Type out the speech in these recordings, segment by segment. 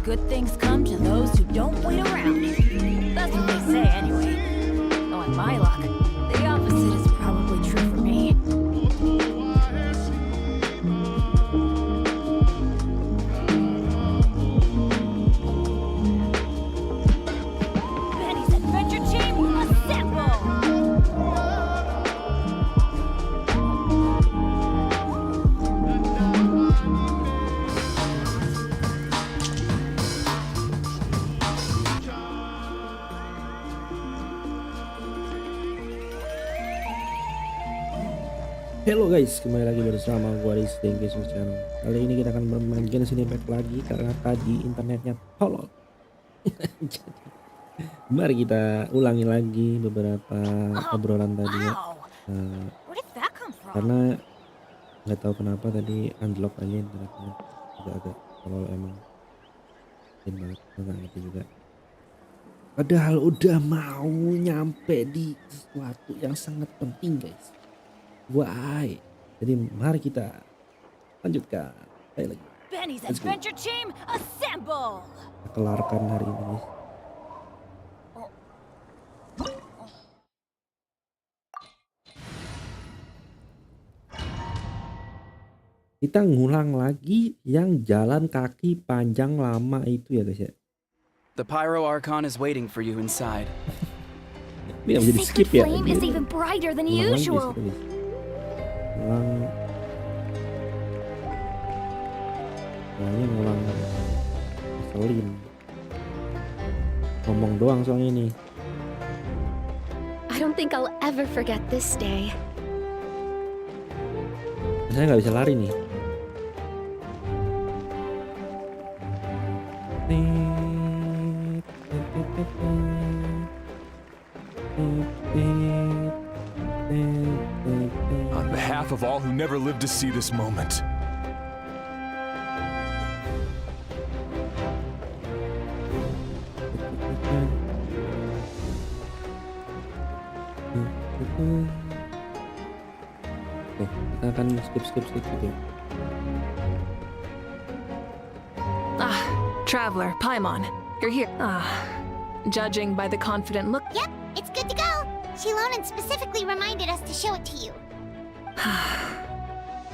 good things come to those who don't wait around. That's what they say anyway. Knowing my luck, the opposite is probably true for me. Benny's Adventure Team, assemble! Halo guys, kembali lagi bersama gua di Genshin channel. Kali ini kita akan bermain Genshin Impact lagi karena tadi internetnya tolol. Jadi, mari kita ulangi lagi beberapa obrolan tadi ya. Karena nggak tahu kenapa tadi unlock aja internetnya agak tolol emang. Banget, nggak ngerti juga. Padahal udah mau nyampe di sesuatu yang sangat penting guys. Why? Jadi mari kita lanjutkan. Ayo lagi. Benny's Adventure Team, assemble! Kita kelarkan hari ini. Kita ngulang lagi yang jalan kaki panjang lama itu ya guys ya. The Pyro Archon is waiting for you inside. Ini yang jadi skip ya. Flame is even brighter than usual. Ngulang ngeselin, ngomong doang soalnya ini. I don't think I'll ever forget this day. Saya nggak bisa lari nih. On behalf of all who never lived to see this moment. Oke, kita akan skip gitu. Traveler, Paimon, you're here. Judging by the confident look. Yep, it's good to go. Shilonen specifically reminded us to show it to you.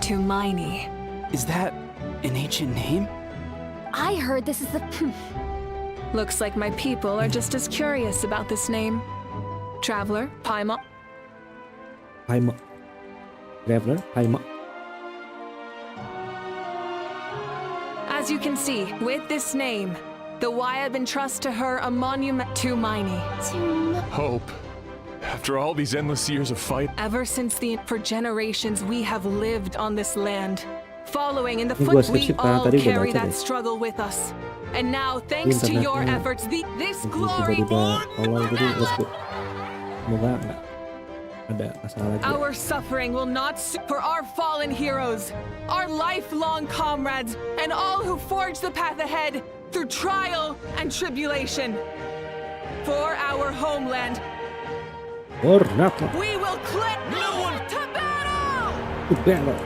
Tumaini. Is that an ancient name? I heard this is the... Looks like my people are just as curious about this name. Traveler, Paimon. Traveler, Paimon. As you can see, with this name, the Wyab entrust to her a monument to Miney. Hope. After all these endless years of fight. Ever since for generations we have lived on this land. Following in the foot, we all carry that struggle with us. And now, thanks to your efforts, this glory... Our suffering will not for our fallen heroes, our lifelong comrades, and all who forge the path ahead through trial and tribulation. For our homeland, we will click to battle!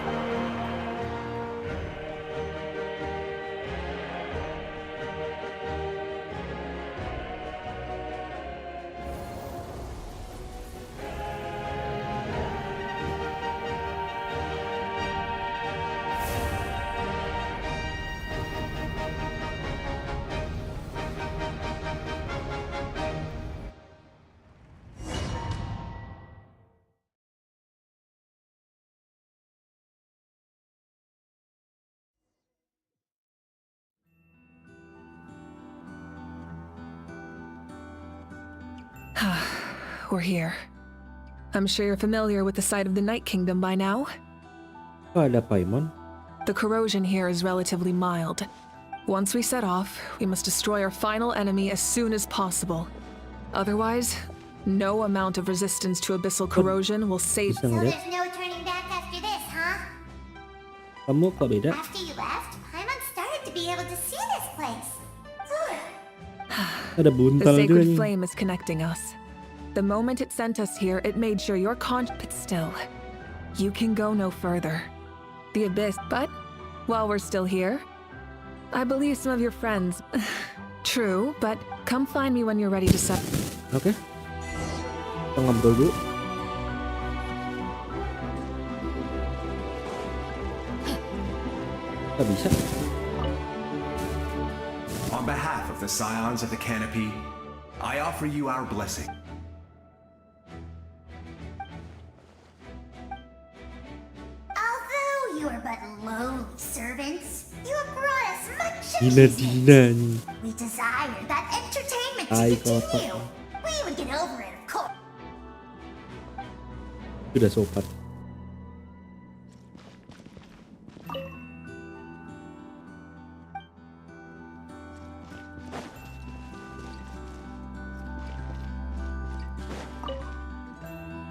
We're here. I'm sure you're familiar with the site of the Night Kingdom by now. Ada Paimon. The corrosion here is relatively mild. Once we set off, we must destroy our final enemy as soon as possible. Otherwise, no amount of resistance to abyssal corrosion will save. So there's no turning back after this, huh? Kamu kok beda? After you left, Paimon started to be able to see this place. Ada The buntal juga sacred nih. flame is connecting us. The moment it sent us here, it made sure your but still, you can go no further. The abyss, but while we're still here, I believe some of your friends. True, but come find me when you're ready to set. Oke. Kita ngobrol dulu. Gak bisa. On behalf of the Scions of the Canopy, I offer you our blessing. Although you are but lowly servants, you have brought us much Dina amusement. nih. We desire that entertainment to Ay, continue. kotak. We would get over it, of course. Sudah sopan.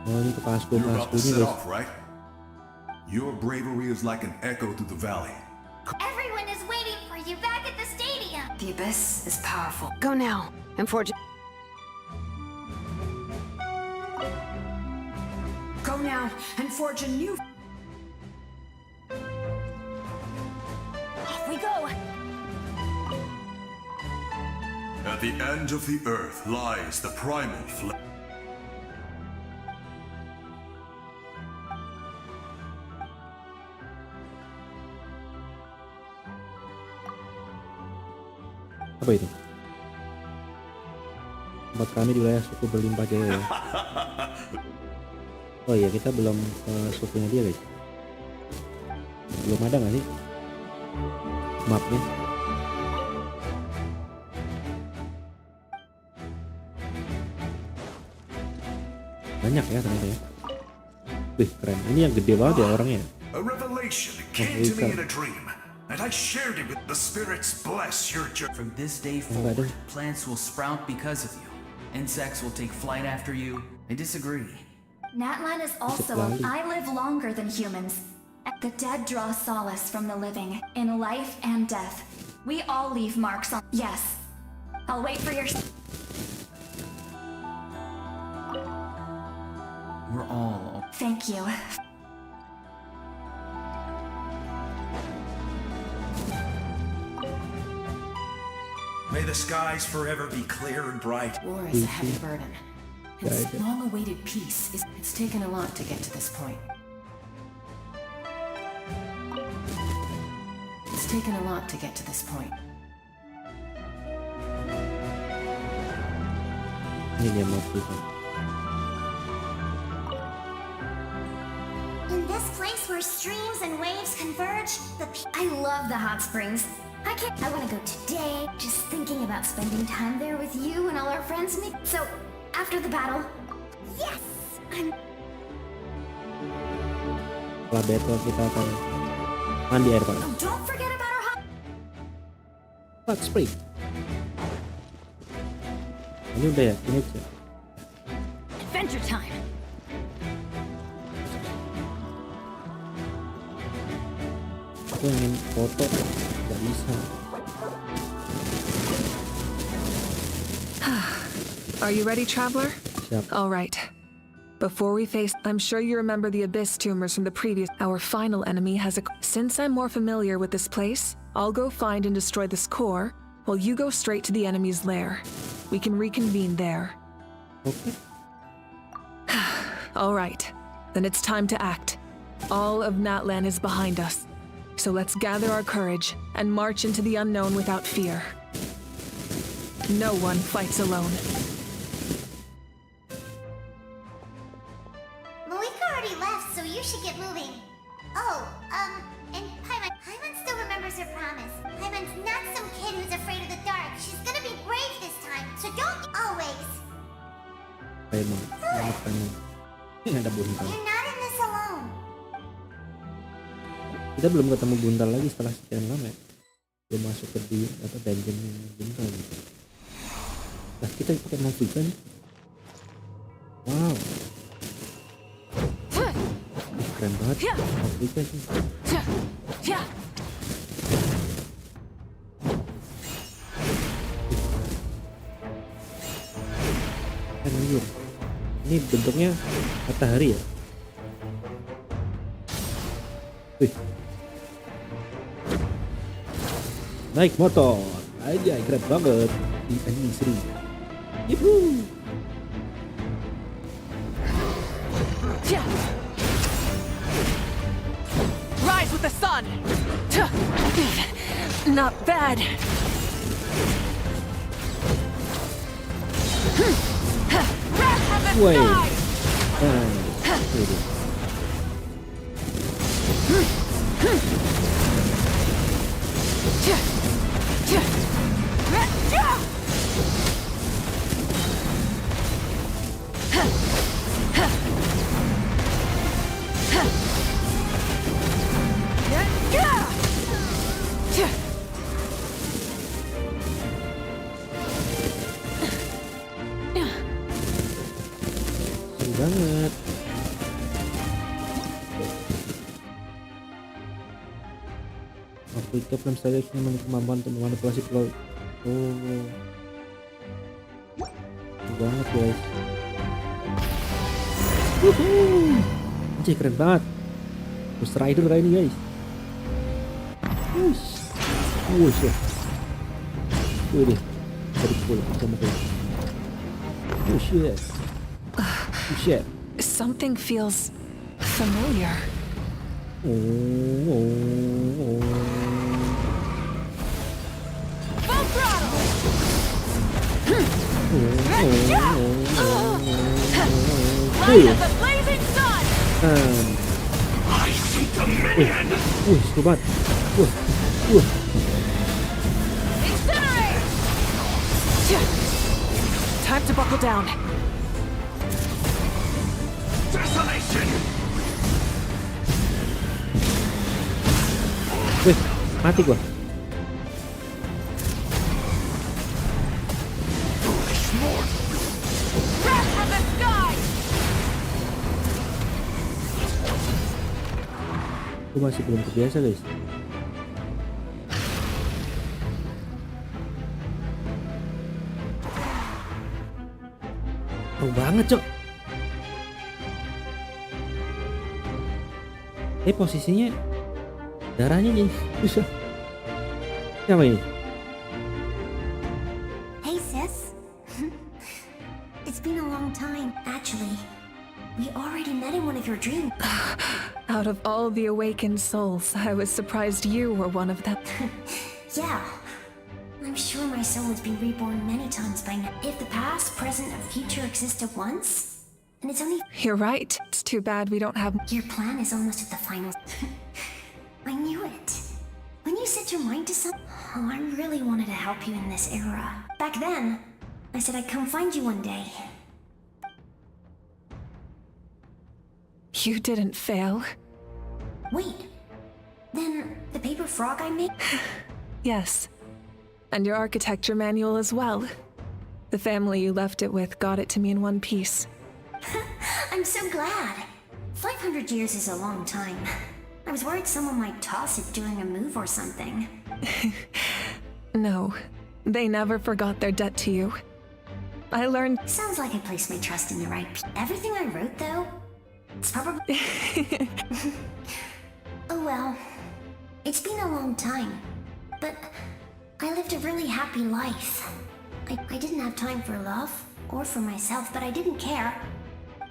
Oh, ini You're about to kepasku-paskunya set guys. off, right? Your bravery is like an echo through the valley. Everyone is waiting for you back at the stadium. The abyss is powerful. Go now and forge. Go now and forge a new. Off we go. At the end of the earth lies the primal flame. Apa itu? Tempat kami di wilayah suku berlimpah jaya ya. Oh iya, kita belum ke sukunya dia guys. Belum ada nggak sih mapnya? Banyak ya ternyata ya. Wih keren, ini yang gede banget ya orangnya. A revelation came to me in a dream, and I shared it with the spirits. Bless your journey. From this day Enggak forward, deh. plants will sprout because of you. Insects will take flight after you. I disagree. NATLAN is also Lali. I live longer than humans. The dead draw solace from the living, in life and death. We all leave marks on. Yes. I'll wait for your. We're all. Thank you. May the skies forever be clear and bright. War is a heavy burden. Yeah, I It's did. long-awaited peace. It's taken a lot to get to this point. It's taken a lot to get to this point. Ini dia map kita. In this place where streams and waves converge, I love the hot springs. I want to go today. Just thinking about spending time there with you and all our friends. So, after the battle, yes, Setelah battle kita akan mandi air panas. Oh, don't forget about our Hot spring. Ini udah ya, ini aja. Adventure time. Aku ingin foto, nggak bisa. Are you ready, traveler? Siap. All right. Before we face, I'm sure you remember the abyss tumors from the previous. Our final enemy has a. Since I'm more familiar with this place, I'll go find and destroy this core, while you go straight to the enemy's lair. We can reconvene there. Oke. All right. Then it's time to act. All of NATLAN is behind us. So let's gather our courage and march into the unknown without fear. No one fights alone. Malika already left, so you should get moving. Oh, and Paimon still remembers her promise. Paimon's not some kid who's afraid of the dark. She's gonna be brave this time, so don't always. Paimon. Paimon. Ini ada buntal. You're not in this alone. Kita belum ketemu buntal lagi setelah sekian lama ya. Belum masuk ke dia atau dungeon buntal gitu. Nah kita pakai Navika nih. Wow. Keren banget Navika sih. Anjir. Ini bentuknya matahari ya. Wih. naik motor aja, keren banget di anime seri. Yuhu. Rise with the sun! Not bad. Woi. Seru banget. Waktu itu plan selection memiliki kemampuan untuk memanipulasi pulau. Oh, seru banget guys. Wuhuu, anjay keren banget. Ghost Rider kayak ini guys. Wush ya. Tuh deh, dari pulau sama tuh. Oh shit. Oh shit. Something feels familiar. Full throttle! Light of the blazing sun! I see the man. Seru banget. Incinerate! Time to buckle down. Desolation. Wih, mati gua. Foolish mortal. Wrath of the sky! Gua masih belum terbiasa guys. Seru banget cok. Posisinya darahnya nih susah. Siapa ini? Hey sis. It's been a long time. Actually, we already met in one of your dreams. Out of all the awakened souls, I was surprised you were one of them. Yeah. I'm sure my soul has been reborn many times by now. If the past, present, and future exist at once, and it's only... You're right. It's too bad we don't have... Your plan is almost at the final... I knew it. When you set your mind to something... Oh, I really wanted to help you in this era. Back then, I said I'd come find you one day. You didn't fail. Wait. Then, the paper frog I made? Yes. And your architecture manual as well. The family you left it with got it to me in one piece. I'm so glad. 500 years is a long time. I was worried someone might toss it during a move or something. No, they never forgot their debt to you. I learned... Sounds like I placed my trust in the right Everything I wrote, though, it's probably... Oh well. It's been a long time. But I lived a really happy life. I didn't have time for love, or for myself, but I didn't care.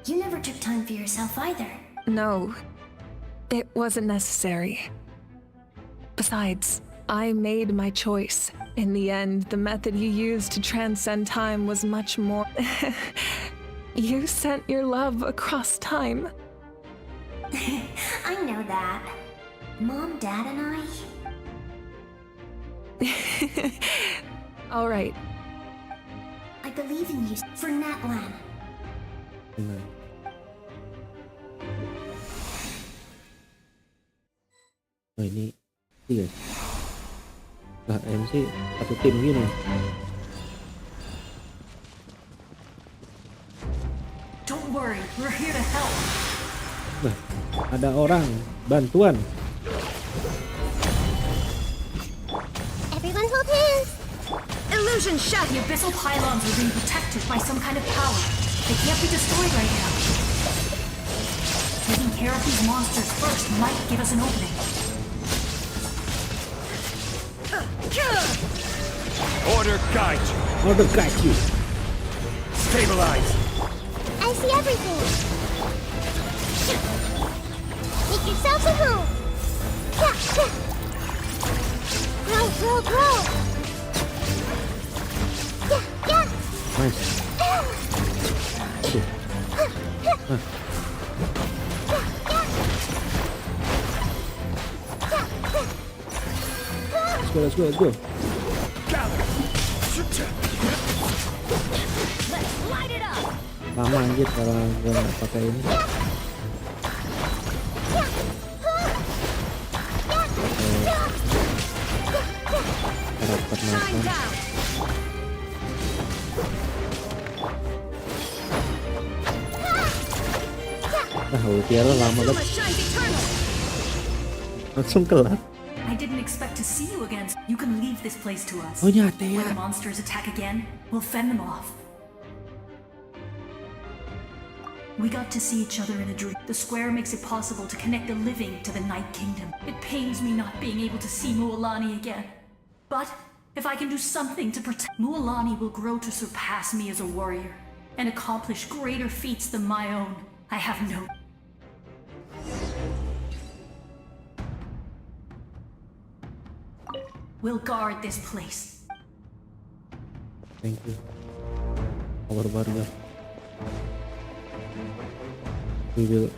You never took time for yourself either. No, it wasn't necessary. Besides, I made my choice. In the end, the method you used to transcend time was much more... You sent your love across time. I know that. Mom, Dad, and I... All right. I believe in you for NATLAN. Oh ini guys. Nah MC satu tim gini. Don't worry, we're here to help. Nah, ada orang bantuan. Everyone hold hands. Illusion shat! The abyssal pylons are being protected by some kind of power. They can't be destroyed right now. Taking care of these monsters first might give us an opening. Order guide you. Order guide you. Stabilize. I see everything. Make yourself at home. Grow, grow, grow. Nice. Let's go. Let's light it up. Lama anjir kalau gue nggak pakai ini. Karakter Norta. Ultiara lama banget. Langsung kelar. I didn't expect to see you again. You can leave this place to us. Oh nyata ya. When the monsters attack again, we'll fend them off. We got to see each other in a dream. The square makes it possible to connect the living to the Night Kingdom. It pains me not being able to see Mualani again. But if I can do something to protect, Mualani will grow to surpass me as a warrior and accomplish greater feats than my own. I have no... We'll guard this place. Thank you. Our warrior. We will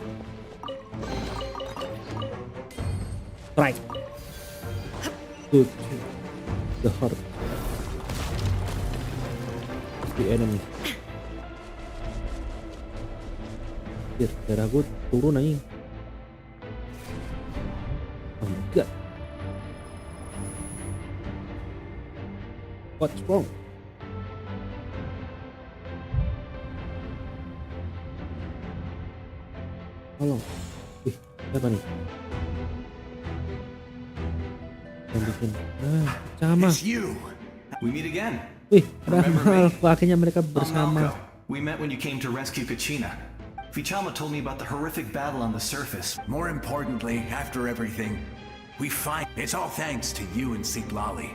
strike to the heart of the enemy. Darah gue turun aja. Oh my god. What's wrong? Tolong. Siapa nih? Yang bikin. Sama. It's you. We meet again. Ada hal. Akhirnya mereka bersama. We met when you came to rescue Kachina. Vichama told me about the horrific battle on the surface. More importantly, after everything, we find it's all thanks to you and Siglali.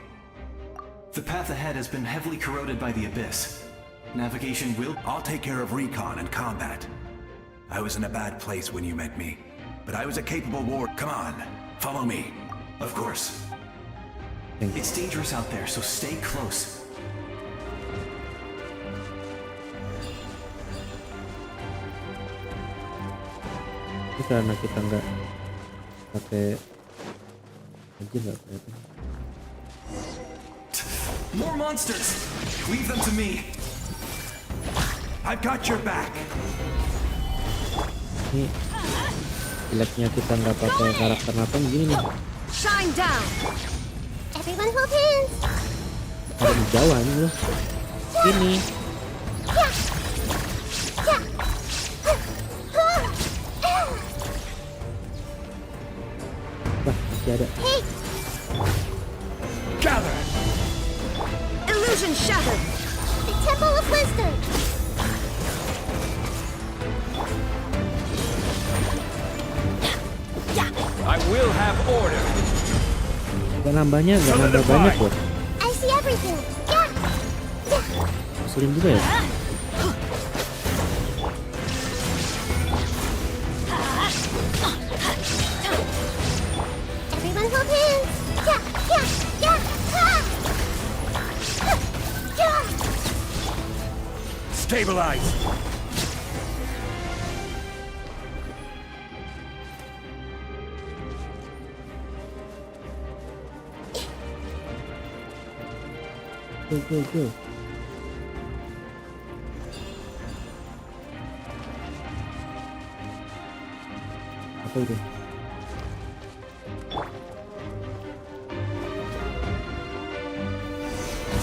The path ahead has been heavily corroded by the abyss. Navigation will... I'll take care of recon and combat. I was in a bad place when you met me, but I was a capable warrior. Come on, follow me. Of course. It's dangerous out there, so stay close. Ini karena kita nggak pakai aja nggak kelihatan. More monsters! Leave them to me! I've got your back! Ini jeleknya kita nggak pakai karakter Nathan gini nih. Shine down! Everyone hold hands! Ada di bawah nih loh. Ini. Wah, masih ada. Hey! Gather! Illusion shattered! The Temple of Wisdom! I will have order. Gak nambahnya, gak nambah banyak loh. I see everything! Muslim juga ya? Everyone hold hands! Stabilize. Go. Apa itu?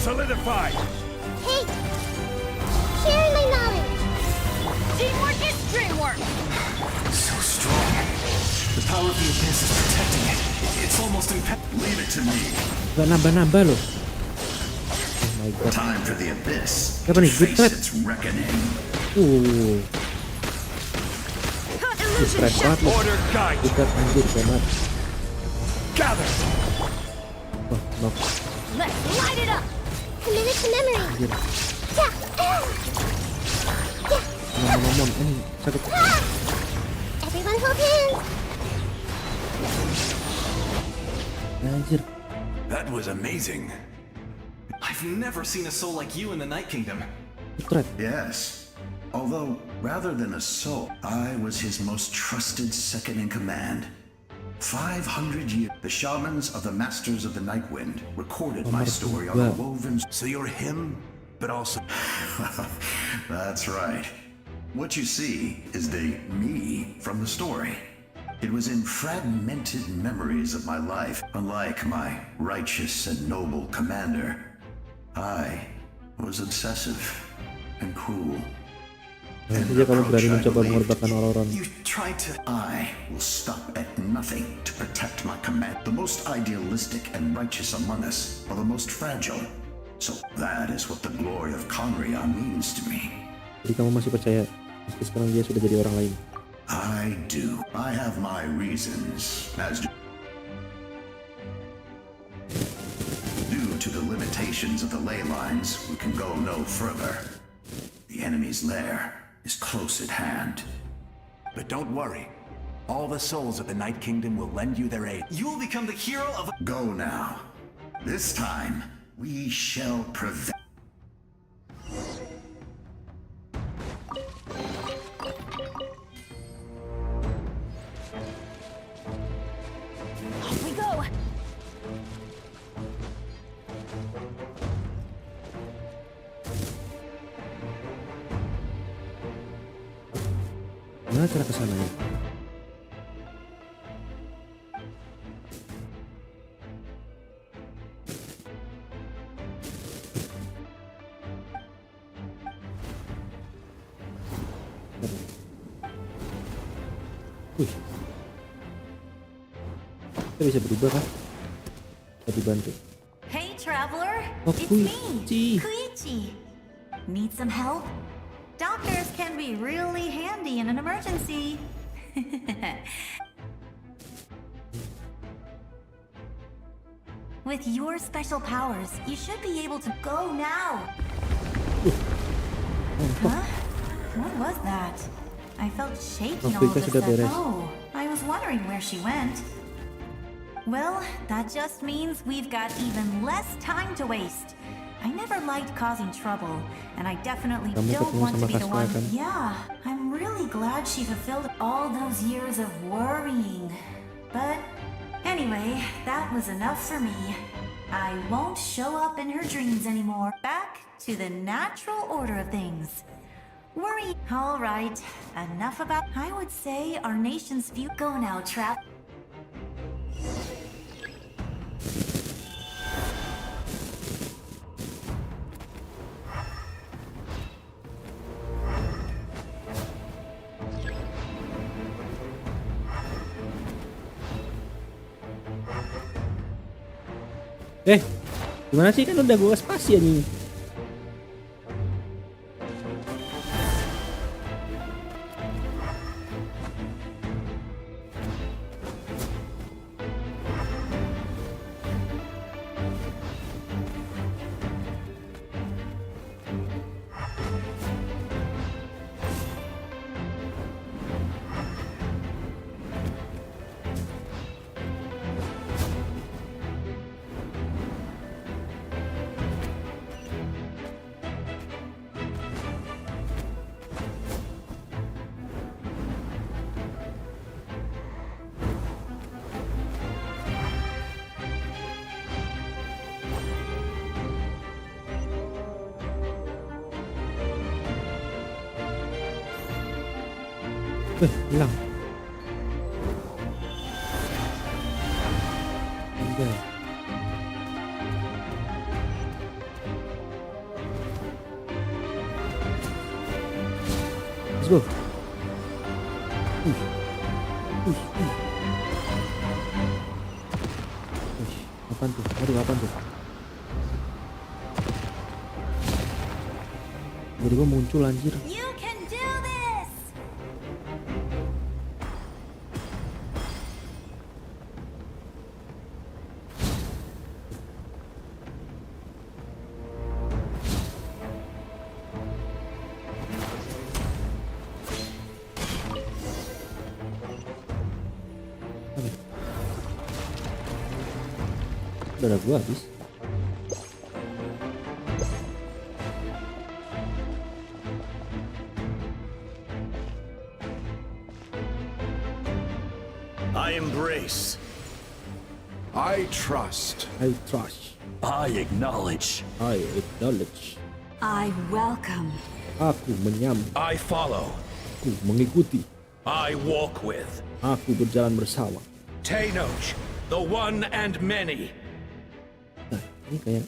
Solidify. Hey! Sharing my knowledge! Teamwork is dreamwork! So strong. The power of the abyss is protecting it. It's almost impenetrable. Leave it to me. Gak nambah-nambah loh. Oh my god. Time for the abyss. Siapa nih? Good Face threat. its reckoning. Stress banget loh. Order guide. Good threat anjir banget. Gather. Oh, no. Let's light it up! Committed to memory. Anjir. Ngomong-ngomong, sakit. Everyone hold hands. Anjir. That was amazing. I've never seen a soul like you in the Night Kingdom. Putret. Yes. Although, rather than a soul, I was his most trusted second in command. 500 years. The shamans of the Masters of the Night Wind recorded my story on the woven. So you're him, but also. That's right. What you see is the me from the story. It was in fragmented memories of my life. Unlike my righteous and noble commander, I was obsessive and cruel. Saja kamu berani mencoba mengorbankan orang-orang. You tried to. I will stop at nothing to protect my command. The most idealistic and righteous among us are the most fragile. So that is what the glory of Conria means to me. Jadi kamu masih percaya meski sekarang dia sudah jadi orang lain? I do. I have my reasons. Due to the limitations of the ley lines, we can go no further. The enemy's lair is close at hand. But don't worry. All the souls of the Night Kingdom will lend you their aid. You will become the hero of. Go now. This time, we shall prevail. Off we go! Gimana cara kesana ya? Wih. Kita bisa berubah kan? Kita dibantu. Hey, traveler! Oh, It's me, Koichi. Koichi. Need some help? Doctors can be really handy in an emergency. With your special powers, you should be able to go now. Huh? What was that? I felt shaky all of a sudden. Oh, I was wondering where she went. Well, that just means we've got even less time to waste. I never liked causing trouble, and I definitely don't want to be the one. Yeah, I'm really glad she fulfilled all those years of worrying. But anyway, that was enough for me. I won't show up in her dreams anymore. Back to the natural order of things. Worry. All right, enough about. I would say our nation's view. Go now, Trap. Gimana sih, kan udah gua spasi anjing. Hilang. Enggak. Let's go. Apaan tuh? Aduh, apaan tuh? Jadi gua muncul anjir. You can do this! darah gua habis. I embrace. I trust. I trust. I acknowledge. I acknowledge. I welcome. Aku menyambut. I follow. Aku mengikuti. I walk with. Aku berjalan bersama. Tenoch, the one and many. Nah, ini kayak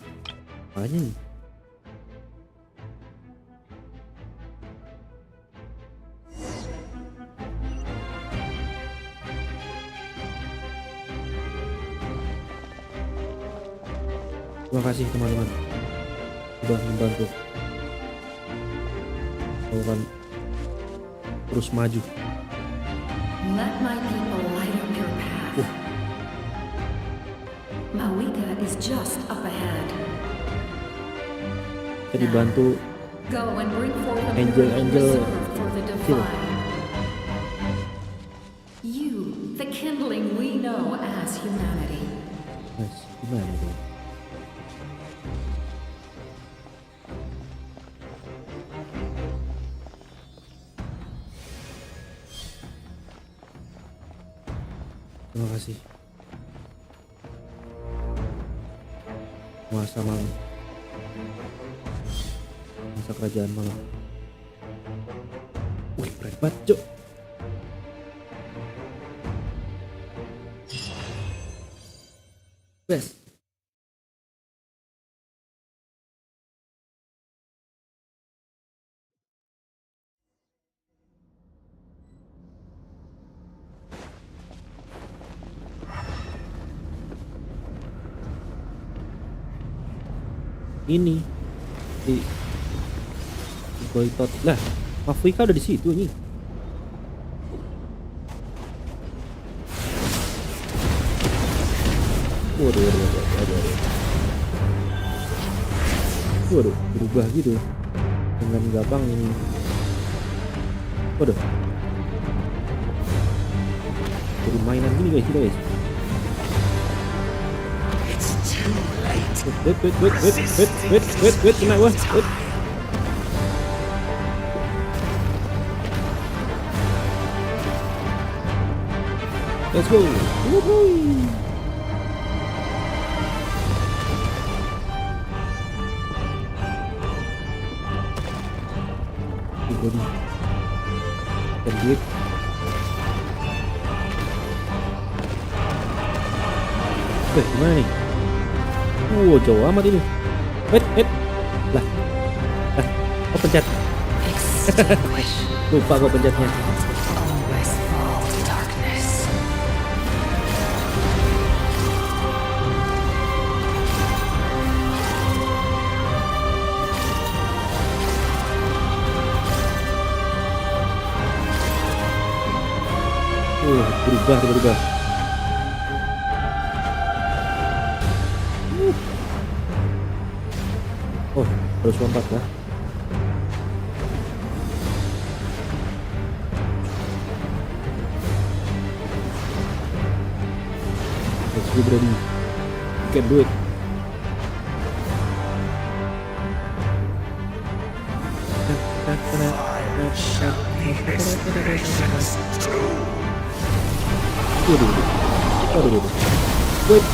apanya nih? Terima kasih teman-teman sudah membantu aku kan terus maju. Let my people light up your path. Mawika is just up ahead. Kita dibantu Go and bring forth a angel for the divine. You, the kindling we know as humanity. Mas, gimana tuh? Terima kasih. Masa malam. Masa kerajaan malam. Wih, keren banget, Cuk. Best. Ini di boykot lah. Afrika udah di situ nih. Waduh, berubah gitu dengan gampang ini. Waduh, jadi mainan gini guys, guys. Wait, kena gua. Wait. Let's go. Woohoo. Body. Dan duit. Gimana nih? Jauh amat ini. Wait. Lah. Kok pencet? Lupa kok pencetnya. Berubah tiba-tiba. Oh, harus lompat ya. Let's go, ready. You can do it. Waduh. Wait.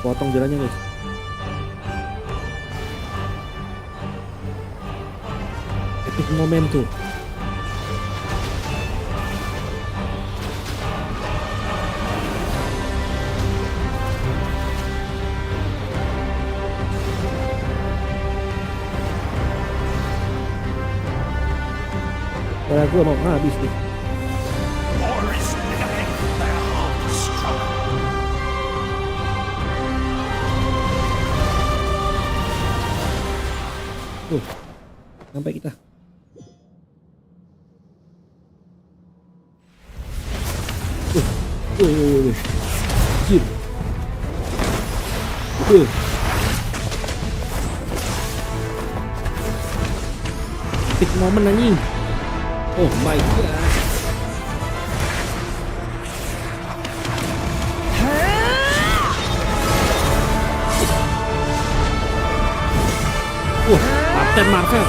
Potong jalannya guys. Epic momentum. Karena gue mau habis nih. Sampai kita. Jir. Epic moment anjing. Oh my god. Captain Marvel.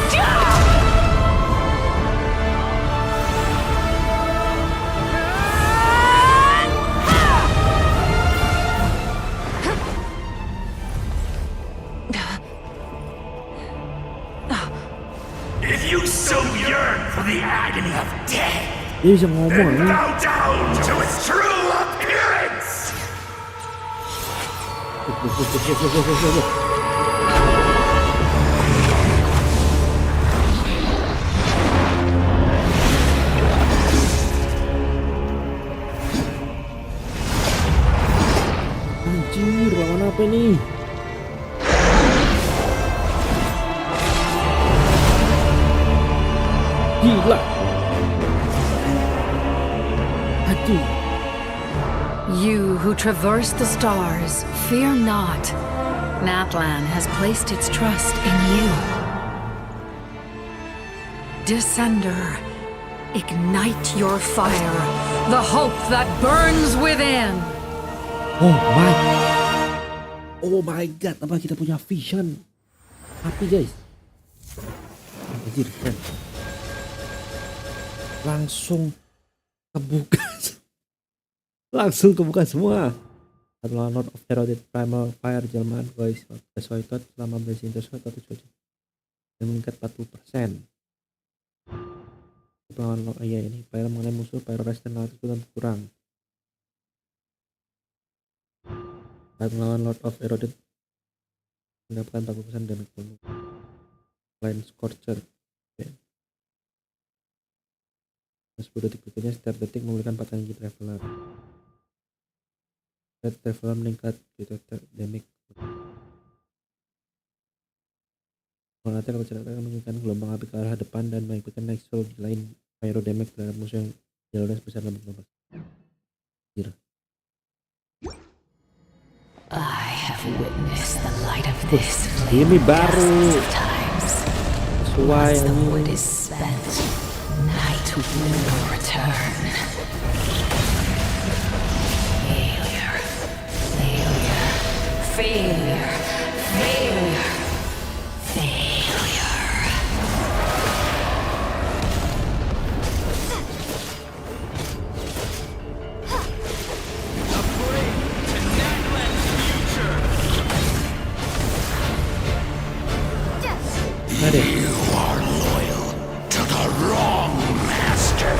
If you so yearn for the agony of death, Dia bisa ngomong nih. bow down to its true appearance. Anjir, lawan apa nih? Gila. Aduh. You who traverse the stars, fear not. NATLAN has placed its trust in you. Descender, ignite your fire, the hope that burns within. Oh my god, apa kita punya vision? Api guys. Anjir, keren. Langsung kebuka. Langsung kebuka semua. Adalah not of eroded primal fire Jerman guys. Soitot selama bersinter atau cuaca yang meningkat 40%. Pelawan ini player mengenai musuh pyro resistance dan kurang. Saat melawan Lord of Eroded mendapatkan 40% damage bonus. Selain Scorcher. Okay. 10 detik berikutnya setiap detik memberikan 4 kali traveler. Setiap traveler meningkat gitu damage. Norta kalau cerita menunjukkan gelombang api ke arah depan dan mengikuti next roll di lain pyro damage terhadap musuh yang jalurnya sebesar 60%. Gila. I have witnessed the light of this Ini baru sesuai wood is spent. Night will return. Failure, failure, failure, failure, failure. You are loyal to the wrong master.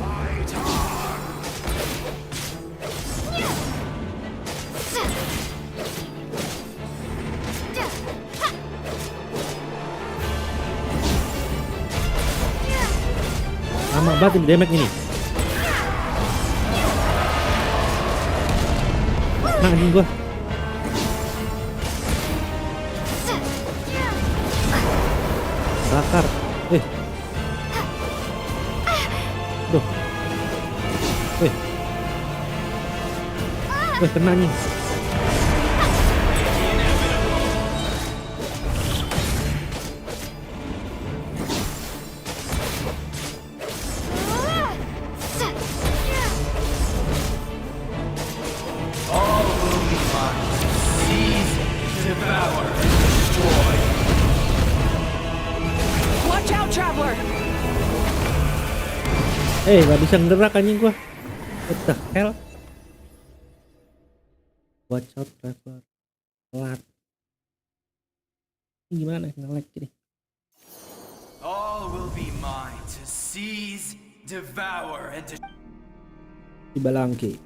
Fight on. Lama banget ini damage ini. Nah anjing gua. Bakar. Duh. Kena nih. All will be mine. Seize, devour, destroy. Watch out, traveler! Gak bisa ngerak anjing gua. What the hell? Watch out traveler. Telat. Ini gimana nge-lag gini? All will be mine to seize, devour, and Di balangke.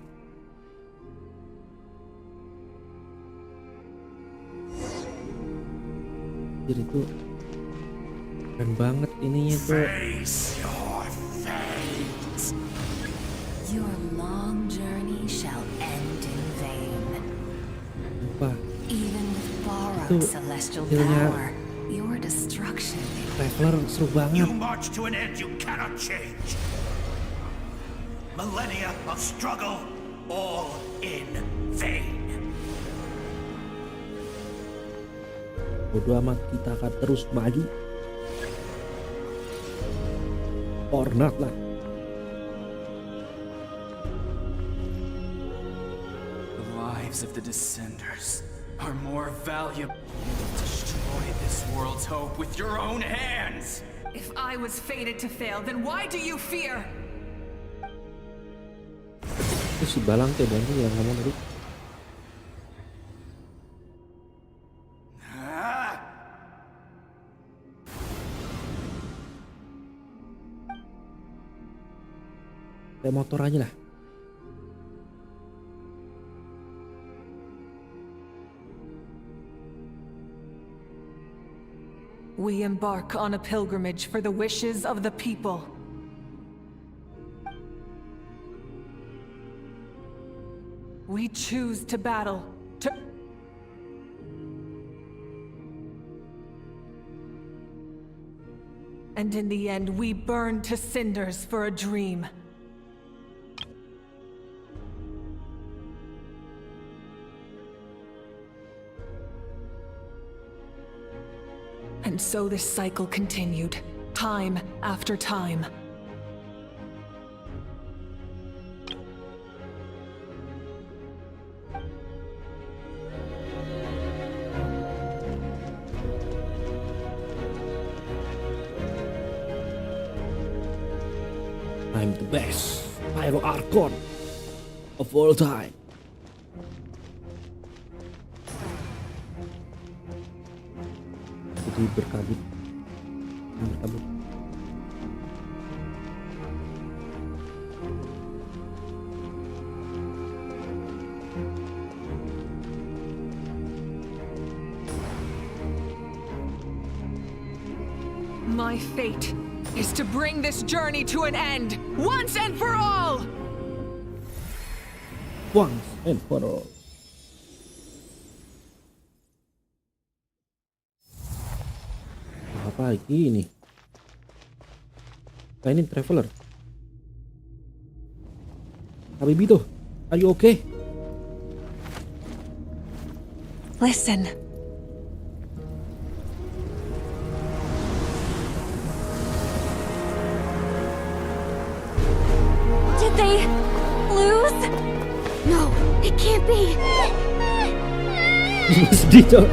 Jadi tuh keren banget ininya tuh. face your fate. Your long journey shall end in vain. Apa? Even with borrowed Itu celestial skillnya power, your destruction. Traveler seru banget. You march to an end you cannot change. Millennia of struggle, all in vain. Bodo amat, kita akan terus maju. Or not lah. The lives of the Descenders are more valuable. Destroy this world's hope with your own hands! If I was fated to fail, then why do you fear? Itu si Balang teh bantu yang ngomong tadi. Kayak motor aja lah. We embark on a pilgrimage for the wishes of the people. We choose to battle, and in the end, we burn to cinders for a dream. And so this cycle continued, time after time. I'm the best Pyro Archon of all time. Jadi berkabut. My fate is to bring this journey to an end, once and for all! Once and for all. Apa lagi ini? Nah, ini traveler. Habibito, are you okay? Listen. Did they lose? No, it can't be. Sedih, Cok.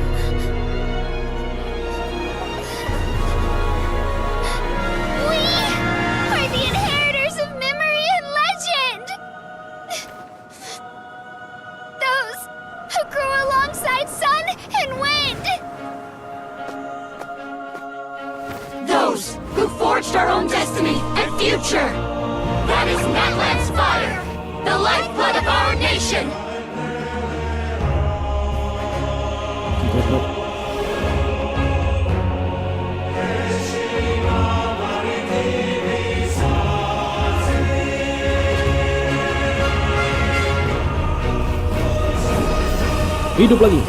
Our own destiny and future. That is NATLAN's fire, the lifeblood of our nation. Hidup lagi.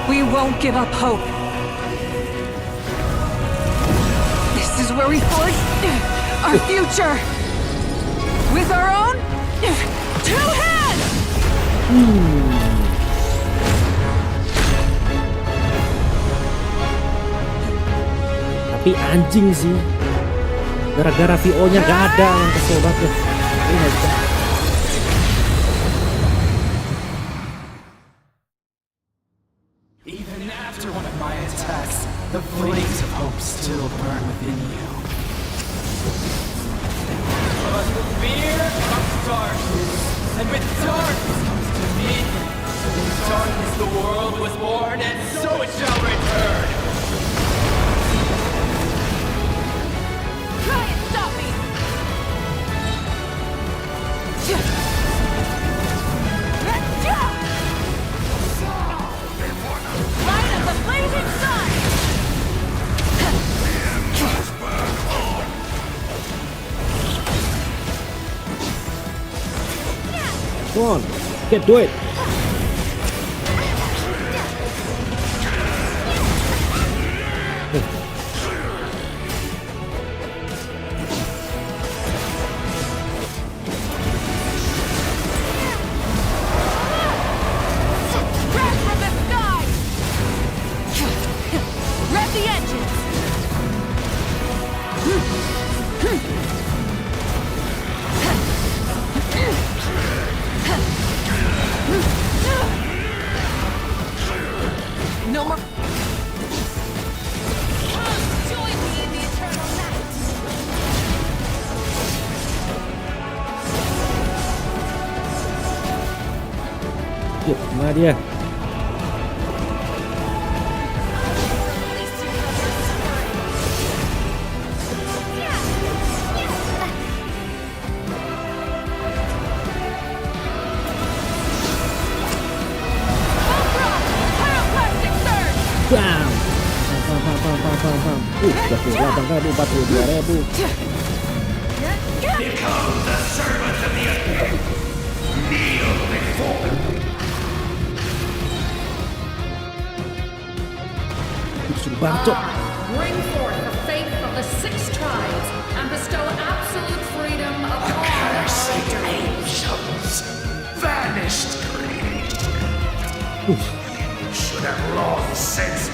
We won't give up hope. This is where we forge our future. With our own two hands! Tapi anjing sih. Gara-gara VO-nya gak ada, yang kesel banget. Ini gak bisa. The flames of hope still burn within you. But with fear comes darkness, and with darkness comes dominion. In darkness the world was born, and so it shall return. Try and stop me! Light of the blazing sun! Come on, get do it. Yuk, mana dia? Bam! Pam. Udah tuh 8.000, 42.000. Become the servant of the kneel before. Suruh bacot. Bring forth the faith of the 6 tribes and bestow absolute freedom upon our Angels, vanished creation. You should have long since.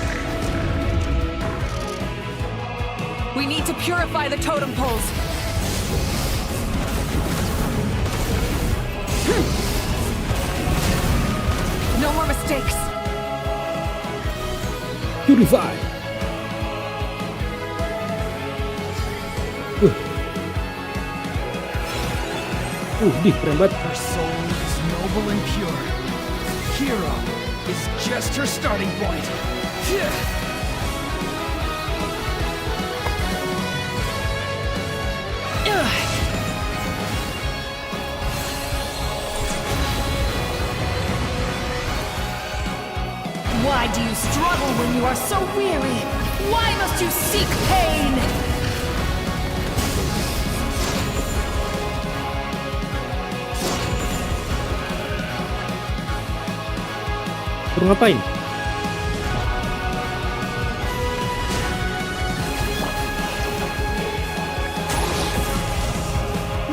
We need to purify the totem poles. No more mistakes. Purify. Di keren banget. Her soul is noble and pure. Hero is just her starting point. Why do you struggle when you are so weary? Why must you seek pain? Suruh ngapain?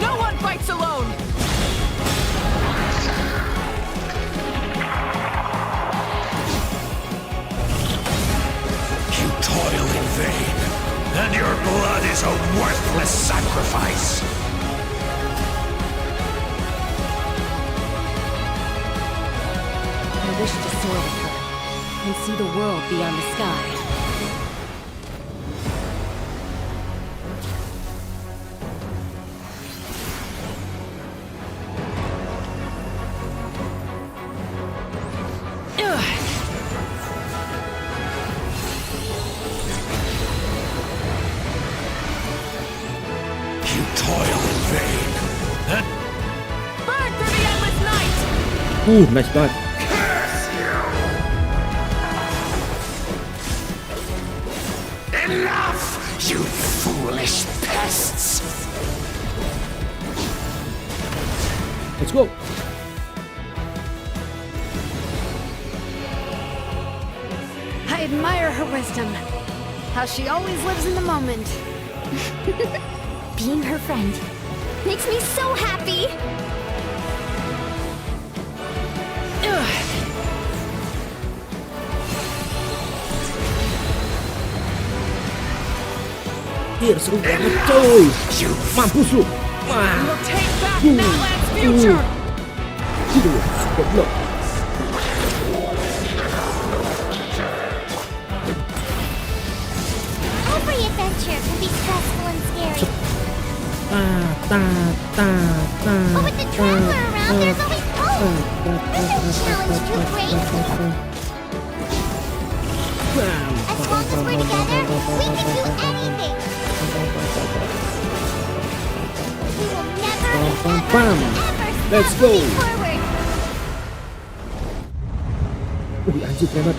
No one fights alone. You toil in vain, and your blood is a worthless sacrifice. I wish to soar with her and see the world beyond the sky. You toil in vain, and Burn through the endless night. Nice banget. enough, you foolish pests! Let's go. I admire her wisdom. How she always lives in the moment. Being her friend makes me so happy. Here, seru banget coy. Mampus lu. Wah. We'll take back NATLAN's future. Gitu ya, goblok. Every adventure can be stressful and scary. But with the traveler around, there's always hope. There's no challenge too great. As long as we're together, we can do anything. We will never, ever Let's stop go. moving forward. Anjir keren banget.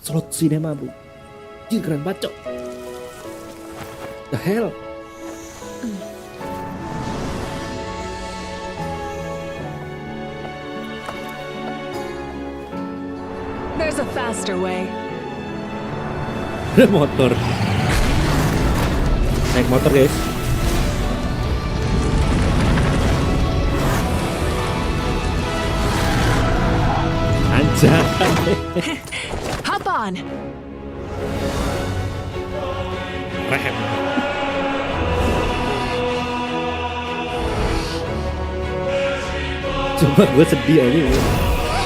Slot cinema bu. Anjir keren banget cok. The hell. There's a faster way. Motor. Naik motor guys. Hop on. Rem. Coba gue sedih aja gue.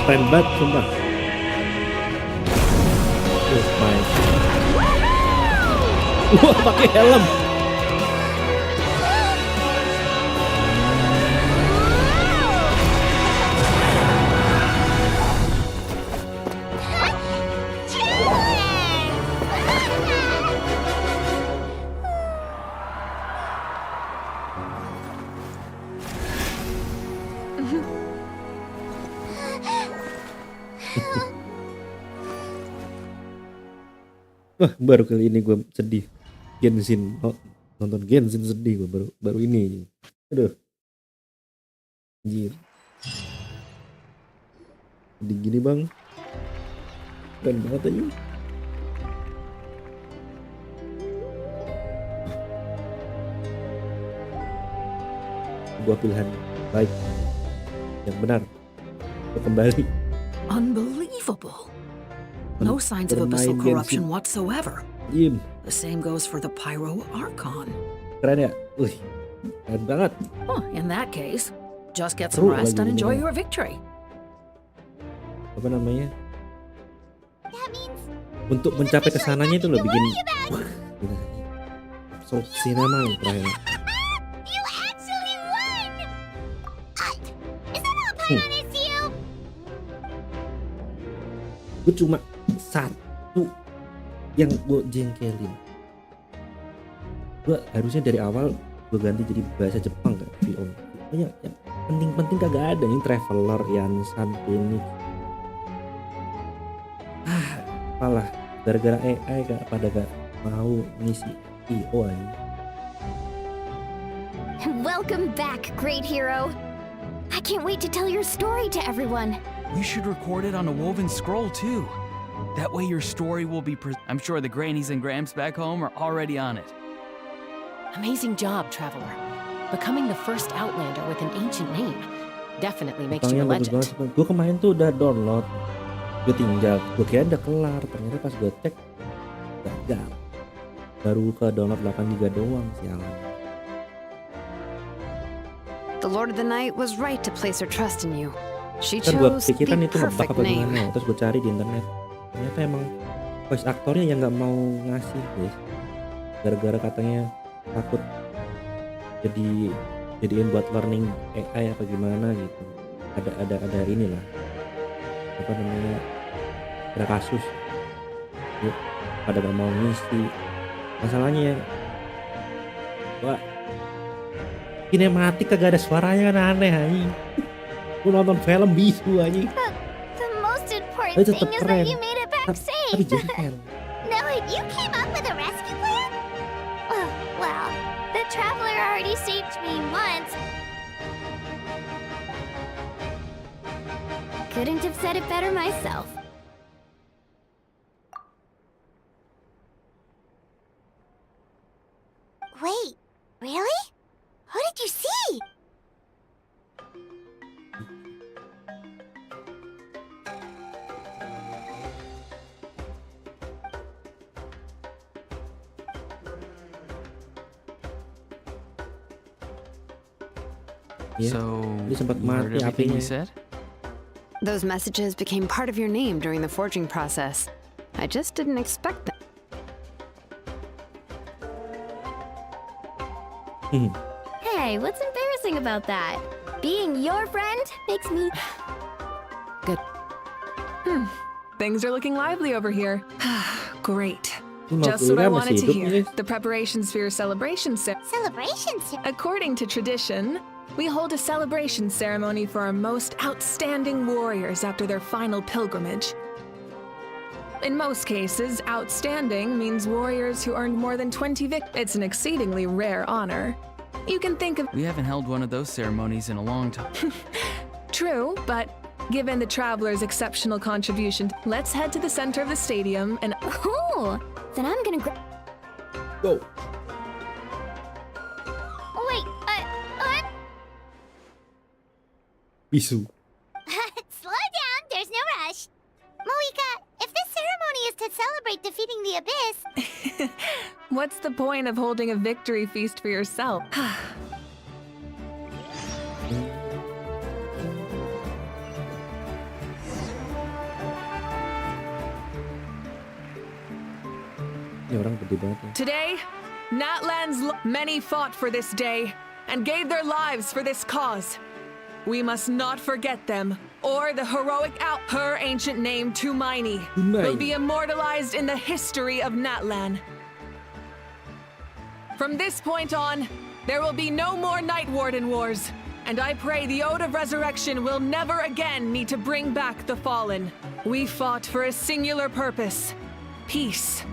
Keren banget sumpah. Oh my. Wah pakai helm. Wah baru kali ini gue sedih. Genshin, nonton Genshin sedih gue baru ini. Aduh. Anjir. Sedih gini bang. Keren banget aja. Sebuah pilihan baik yang benar untuk kembali. Unbelievable. No signs of abyssal corruption whatsoever. Jim. The same goes for the Pyro Archon. Keren ya? Wih, keren banget. Oh, in that case, just get some rest and enjoy your victory. Apa namanya? Untuk mencapai kesananya itu loh bikin absolut sinema yang terakhir. Gue cuma satu yang gue jengkelin. Gue harusnya dari awal gue ganti jadi bahasa Jepang kan VO. Banyak yang penting-penting kagak ada, yang Traveler, Yansan, Phoenix. Apalah gara-gara AI gak pada gak mau ngisi VO aja. Welcome back, great hero. I can't wait to tell your story to everyone. You should record it on a woven scroll too. That way your story will be I'm sure the grannies and gramps back home are already on it. Amazing job, Traveler. Becoming the first Outlander with an ancient name definitely makes you a legend. Gue kemarin tuh udah download, gue tinggal, gue kira udah kelar, ternyata pas gue cek gagal. Baru ke download 8 GB doang, sialan. The Lord of the Night was right to place her trust in you. She Kan gue chose pikiran the itu ngebak perfect apa name. gimana, terus gue cari di internet. Ternyata emang voice aktornya yang nggak mau ngasih, guys. Gara-gara katanya takut jadiin buat learning AI apa gimana gitu. Ada inilah apa namanya, ada kasus. Yuk, pada gak mau ngisi. Masalahnya wah, kinematik kagak ada suaranya kan aneh anjing. Gue nonton film bisu anjing. The most important thing is that you made it back safe. Tapi jengkel. Now, you came up with a rescue plan? Well, the Traveler already saved me once. Couldn't have said it better myself. Wait, really? Who did you see? So, dia sempat you heard mati everything apinya. we said? Those messages became part of your name during the forging process. I just didn't expect them. Hey, what's embarrassing about that? Being your friend makes me... Good. Things are looking lively over here. Great. Ini mau Just what I kuliah wanted masih to hidup hear. nih. The preparations for your celebration Celebrations? According to tradition, we hold a celebration ceremony for our most outstanding warriors after their final pilgrimage. In most cases, outstanding means warriors who earned more than 20 victories. It's an exceedingly rare honor. You can think of... We haven't held one of those ceremonies in a long time. True, but given the Traveler's exceptional contribution, let's head to the center of the stadium and... Oh, then I'm gonna Go. Wait, Bisu. slow down, there's no rush. the abyss. What's the point of holding a victory feast for yourself? Ini orang gede banget ya. Today, NATLAN's many fought for this day and gave their lives for this cause. We must not forget them, or the heroic her ancient name, Tumaini, will be immortalized in the history of NATLAN. From this point on, there will be no more Night Warden wars, and I pray the Ode of Resurrection will never again need to bring back the fallen. We fought for a singular purpose, peace.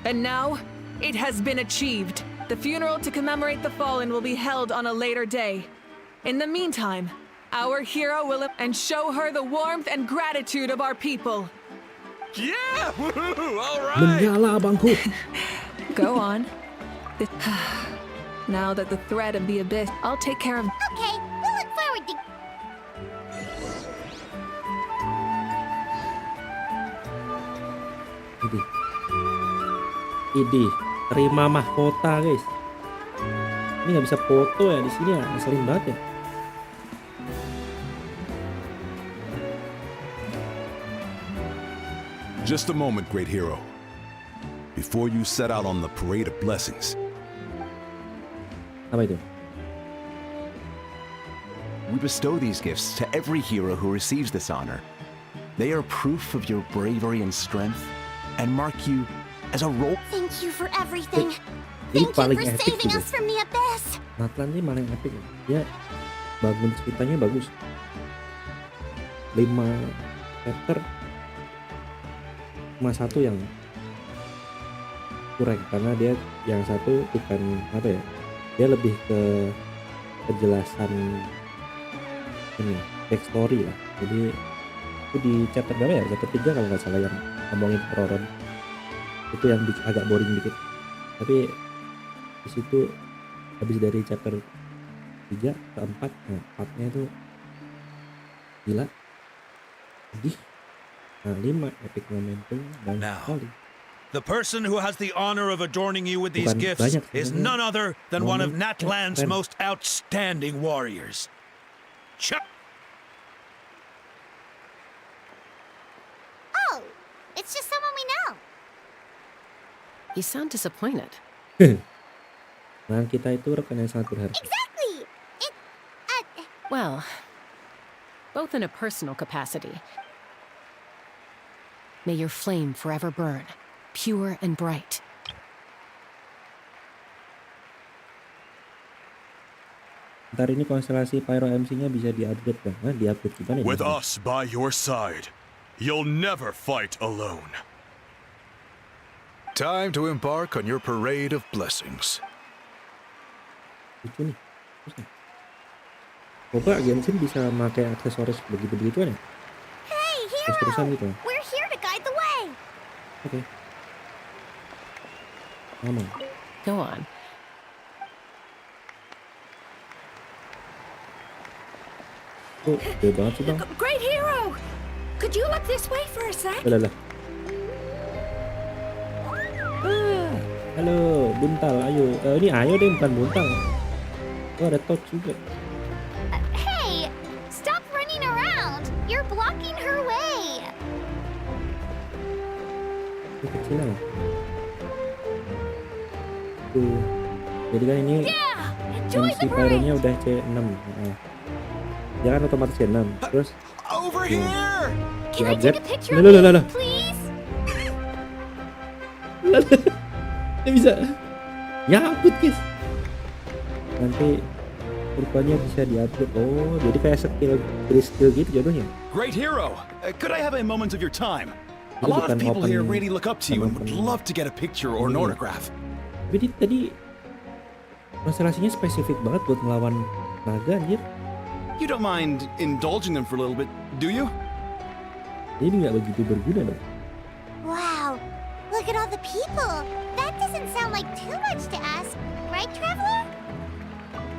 And now, it has been achieved. The funeral to commemorate the fallen will be held on a later day. In the meantime, our hero will and show her the warmth and gratitude of our people. Yeah! Woohoo! All right! Menyala bangku. Go on. Now that the threat of the abyss, I'll take care of. Okay, we'll look forward to. Ini terima mahkota guys. Ini nggak bisa foto ya di sini ya, ngeselin banget ya. Just a moment, great hero. Before you set out on the parade of blessings. Apa itu? We bestow these gifts to every hero who receives this honor. They are proof of your bravery and strength and mark you as a role. Thank you for everything. Ini Thank paling you for epic saving juga. us from the abyss. NATLAN ini paling epic. Dia bangun ceritanya bagus. 5 chapter cuma satu yang kurang karena dia yang satu bukan apa ya, dia lebih ke kejelasan ini backstory lah. Jadi itu di chapter berapa ya, chapter 3 kalau nggak salah yang ngomongin Roron itu yang agak boring dikit, tapi di situ habis dari chapter 3 ke 4, nah 4-nya itu gila sedih. Nah 5 epic momentum dan sekali. The person who has the honor of adorning you with these gifts is none other than one of NATLAN's most outstanding warriors. Oh, it's just someone we know. You sound disappointed. Nah kita itu rekan yang sangat berharga. Exactly. Well, both in a personal capacity. May your flame forever burn, pure and bright. Ntar ini konstelasi Pyro MC-nya bisa di-upgrade kan? Nah, di-upgrade gimana? With us by your side, you'll never fight alone. Time to embark on your parade of blessings. Lucu nih. Coba Genshin bisa pakai aksesoris begitu-begituan ya? Hey, Terus-terusan hero! gitu. We're here to guide the way. Oke. Aman. Go on. Oh, gede banget sih bang. Great hero! Could you look this way for a sec? Lah. Halo, buntal, ayo. Ini ayo deh, bukan buntal. Oh, ada tot juga. Hey, stop running around. You're blocking her way. Ini kecil lah. Tuh. Jadi kan ini MC Pyro-nya udah C6. Dia kan otomatis C6. Terus Over here. Can I take a picture of you, please? Dia bisa. Ya ampun guys. Nanti rupanya bisa di-upgrade. Oh, jadi kayak skill gitu jodohnya. Great hero, could I have a moment of your time? A Itu lot of bukan people open- here really look up to you and would bukan love to get a picture or an autograph. Jadi tadi konstelasinya spesifik banget buat ngelawan naga anjir. You don't mind indulging them for a little bit, do you? Jadi nggak begitu berguna dong. Wow, look at all the people. That doesn't sound like too much to ask, right, Traveler?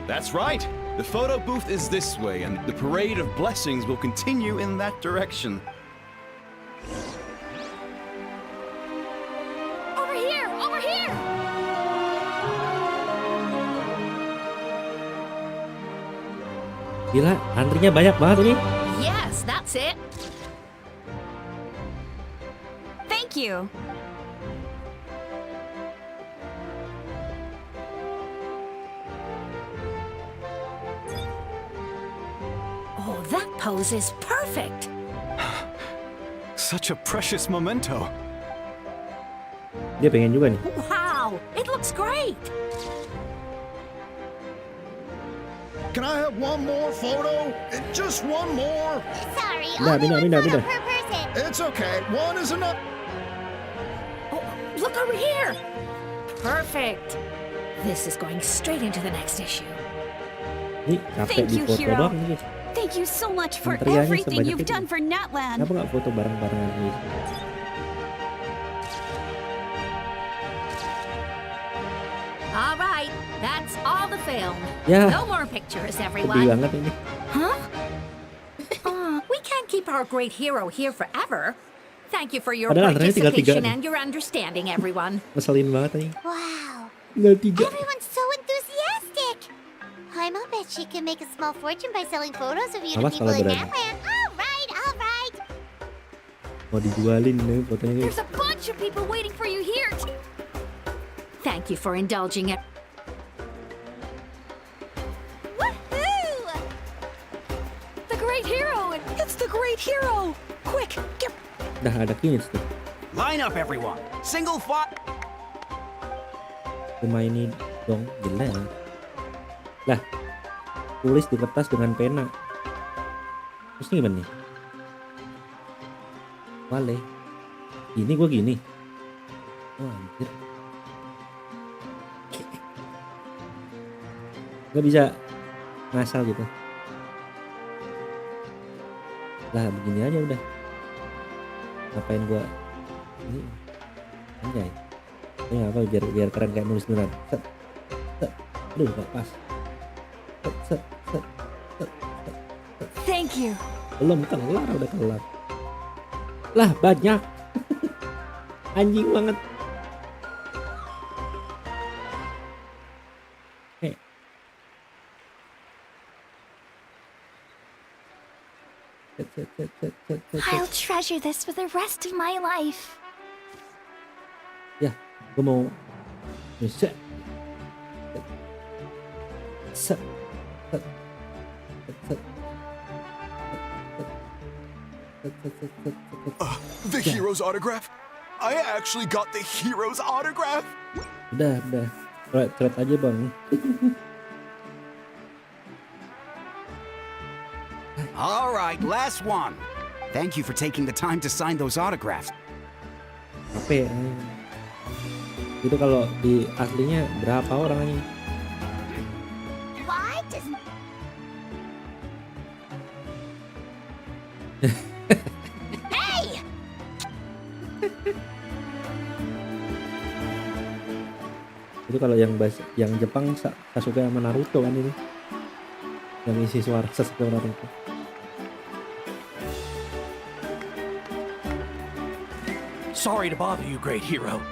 That's right. The photo booth is this way, and the parade of blessings will continue in that direction. Over Gila, antrinya banyak banget ini. Yes, that's it. Thank you. Oh, that pose is perfect. Such a precious memento. Dia pengen juga nih. Wow, it looks great. Can I have one more photo? Just one more. Sorry, Pindah. per person. It's okay. One is enough. Oh, look over here. Perfect. This is going straight into the next issue. Nih, capek Thank di you, foto Hero. doang nih. Thank you so much for Antriannya everything sebanyak you've itu. done for NATLAN. Kenapa nggak foto bareng-barengan nih? All right, that's all the film. Ya. No more pictures, Sedih everyone. banget ini. Huh? We can't keep our great hero here forever. Thank you for your Padahal antriannya tinggal 3 participation nih. and your understanding, everyone. Ngeselin banget nih. Wow. Tinggal 3. Everyone's so enthusiastic. I'll bet she can make a small fortune by selling photos of you to Awas people kalau in berani. NATLAN. All right. Mau dijualin nih fotonya. There's a bunch of people waiting for you here. Thank you for indulging it. Woohoo! The great hero! It's the great hero! Quick, get... Dah ada kinis tuh. Line up, everyone. Single file. Cuma ini dong, jelas. Lah, tulis di kertas dengan pena. Terus ini gimana nih? Wale. Ini gue gini. Oh anjir. Gak bisa ngasal gitu. Lah begini aja udah. Ngapain gue ini? Anjay. Ini apa biar keren kayak nulis beneran. Set. Aduh gak pas. Set. Thank you. Belum kelar, udah kelar. Lah banyak. Anjing banget. I'll treasure this for the rest of my life. Ya, gue mau set. The hero's autograph? I actually got the hero's autograph? Udah. Thread aja bang. All right, last one. Thank you for taking the time to sign those autographs. Capek. Itu kalau di aslinya berapa orang ini? What? Hey! Itu kalau yang Jepang Sasuke sama Naruto kan ini. Yang isi suara Sasuke sama Naruto. Sorry to bother you, great hero.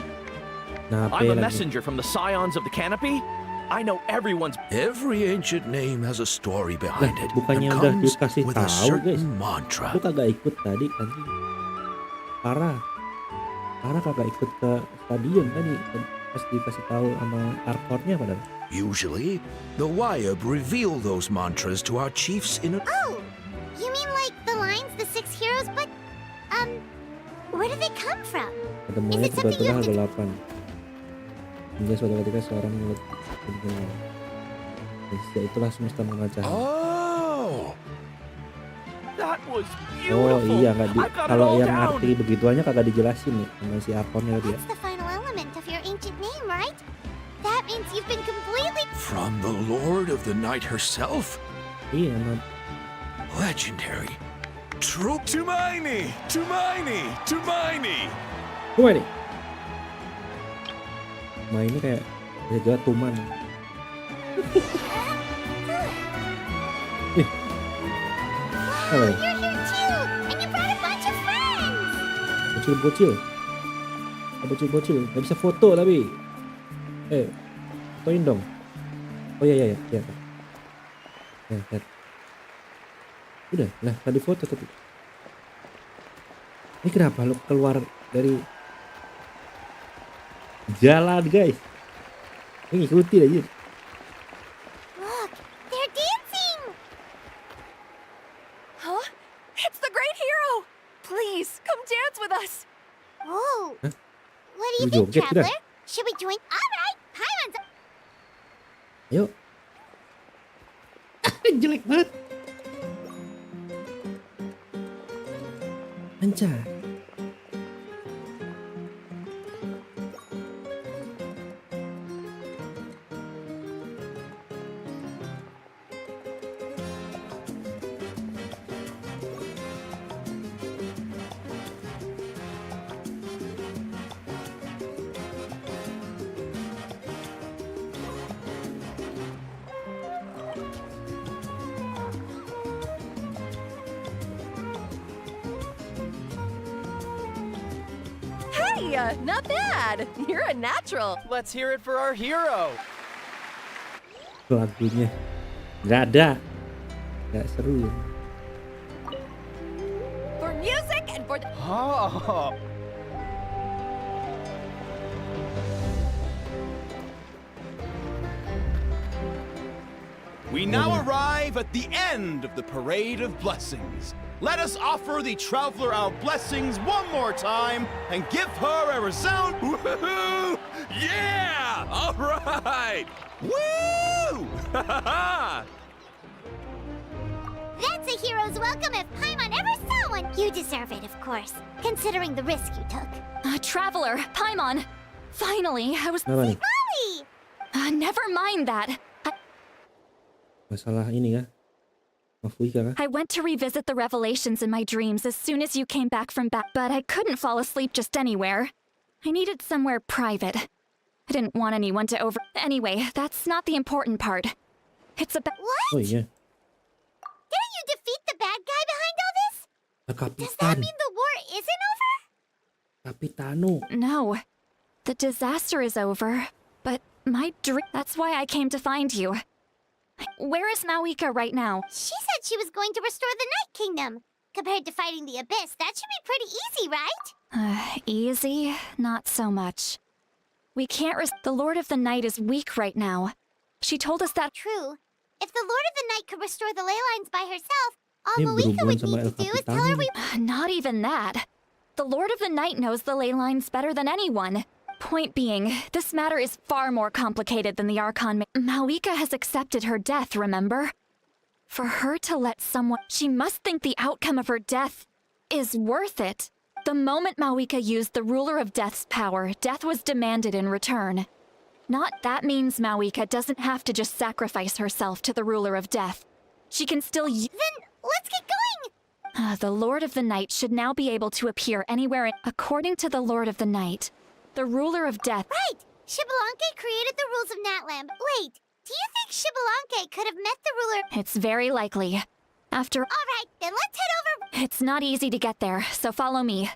Nah, I'm a messenger from the scions of the canopy. I know everyone's... Every ancient name has a story behind it. Bukannya and udah comes dikasih with a tahu guys. certain mantra. Lu kagak ikut tadi kan? Parah kagak ikut ke stadion tadi pas dikasih tahu sama ARCHON-nya padahal. Usually, the Wayab reveal those mantras to our chiefs in a... Oh, you mean like the lines, the 6 heroes, but, where do they come from? Ketemunya tiba-tiba harga 8. Hingga suatu ketika seorang mulut dan itulah semesta mengancam. Oh, That was Oh beautiful. iya kalau yang down. arti begituannya kagak dijelasin nih sama si ARCHON-nya dia. That's the final element of your ancient name, right? That means you've been completely... from the Lord of the Night herself? Iya, Legendary. True. Tumaini! Gue nih. Mainnya kayak ya juga tuman. Ih. Halo. You're here too, and you brought a bunch of friends. Bocil. Gak bisa foto tapi. Fotoin dong. Oh iya. Ya, lihat. Udah, lah tadi foto tapi. Ini kenapa lo keluar dari jalan guys? Ini ikuti aja. Look, they're dancing! Huh? It's the great hero! Please, come dance with us! Whoa! Huh? What do you Lu think, joget kita? Traveler? Should we join? Alright, Paimon's... Ayo. Jelek banget. Anjay. Hey, not bad. You're a natural. Let's hear it for our hero. Lagunya nggak ada, nggak seru. For music and for... Oh. We now arrive at the end of the Parade of Blessings. Let us offer the traveler our blessings one more time and give her a resound. Woohoo! Yeah! All right! Woo! That's a hero's welcome if Paimon ever saw one! You deserve it, of course, considering the risk you took. Traveler, Paimon. Finally, I was... Kenapa nih? Molly! Never mind that. Masalah ini ya? Mafuika kah? I went to revisit the revelations in my dreams as soon as you came back from but I couldn't fall asleep just anywhere. I needed somewhere private. I didn't want anyone to over... Anyway, that's not the important part. It's about... Oh iya. Didn't you defeat the bad guy behind all this? The Does that Kapitan. mean the war isn't over? Capitano. No. The disaster is over, but my dream... That's why I came to find you. Where is Mawika right now? She said she was going to restore the Night Kingdom. Compared to fighting the Abyss, that should be pretty easy, right? Easy? Not so much. We can't The Lord of the Night is weak right now. She told us that... True. If the Lord of the Night could restore the ley lines by herself, all Ini Mawika berhubungan would sama need El to do is tell her we... Not even that. The Lord of the Night knows the ley lines better than anyone. Point being, this matter is far more complicated than the Archon. Mawika has accepted her death, remember? For her to let someone... She must think the outcome of her death is worth it. The moment Mawika used the Ruler of Death's power, death was demanded in return. Not that means Mawika doesn't have to just sacrifice herself to the Ruler of Death. She can still Then let's get going! The Lord of the Night should now be able to appear anywhere According to the Lord of the Night, the Ruler of Death... Right! Shibalanke created the rules of NATLAN. Wait, do you think Shibalanke could have met the ruler? It's very likely. After... Alright, then let's head over... It's not easy to get there, so follow me.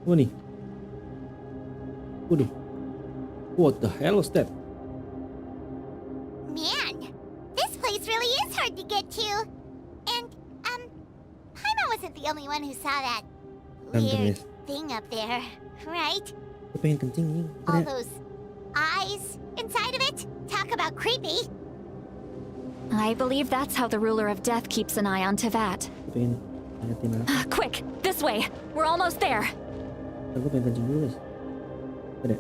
Apa nih? Waduh. What the hell is that? Man, this place really is hard to get to. And, Paimon wasn't the only one who saw that weird thing up there, right? Gue pengen kencing nih. All those eyes inside of it? Talk about creepy. I believe that's how the Ruler of Death keeps an eye on Tevat. Gue pengen ingetin apa? Quick, this way. We're almost there. Gue pengen kencing dulu guys. Ada.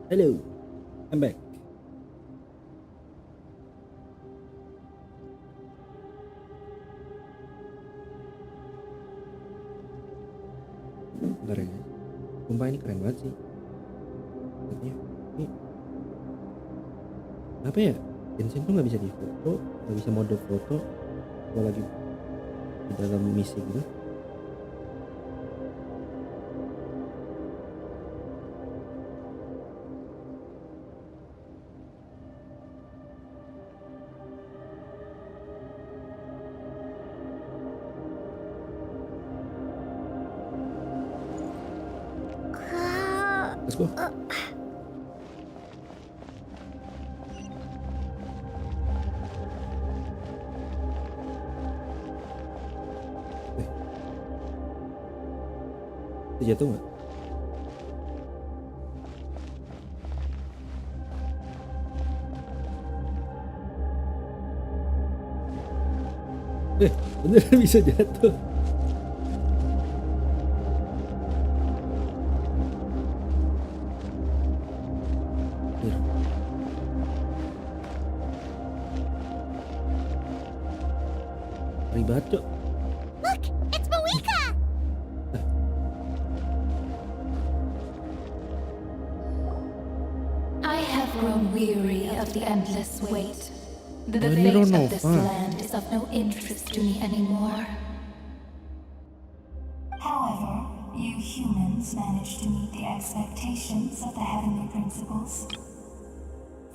Hello, I'm back. Bentar ya, sumpah ini keren banget sih. Ini apa ya? Genshin tuh nggak bisa di foto, nggak bisa mode foto kalau lagi di dalam misi gitu. Let's go. Jatuh nggak? Beneran bisa jatuh. Ribet, Cok. Look, it's Moika! I have grown weary of the endless wait. The Well, fate no, of this fine. land is of no interest to me anymore. However, you humans managed to meet the expectations of the heavenly principles.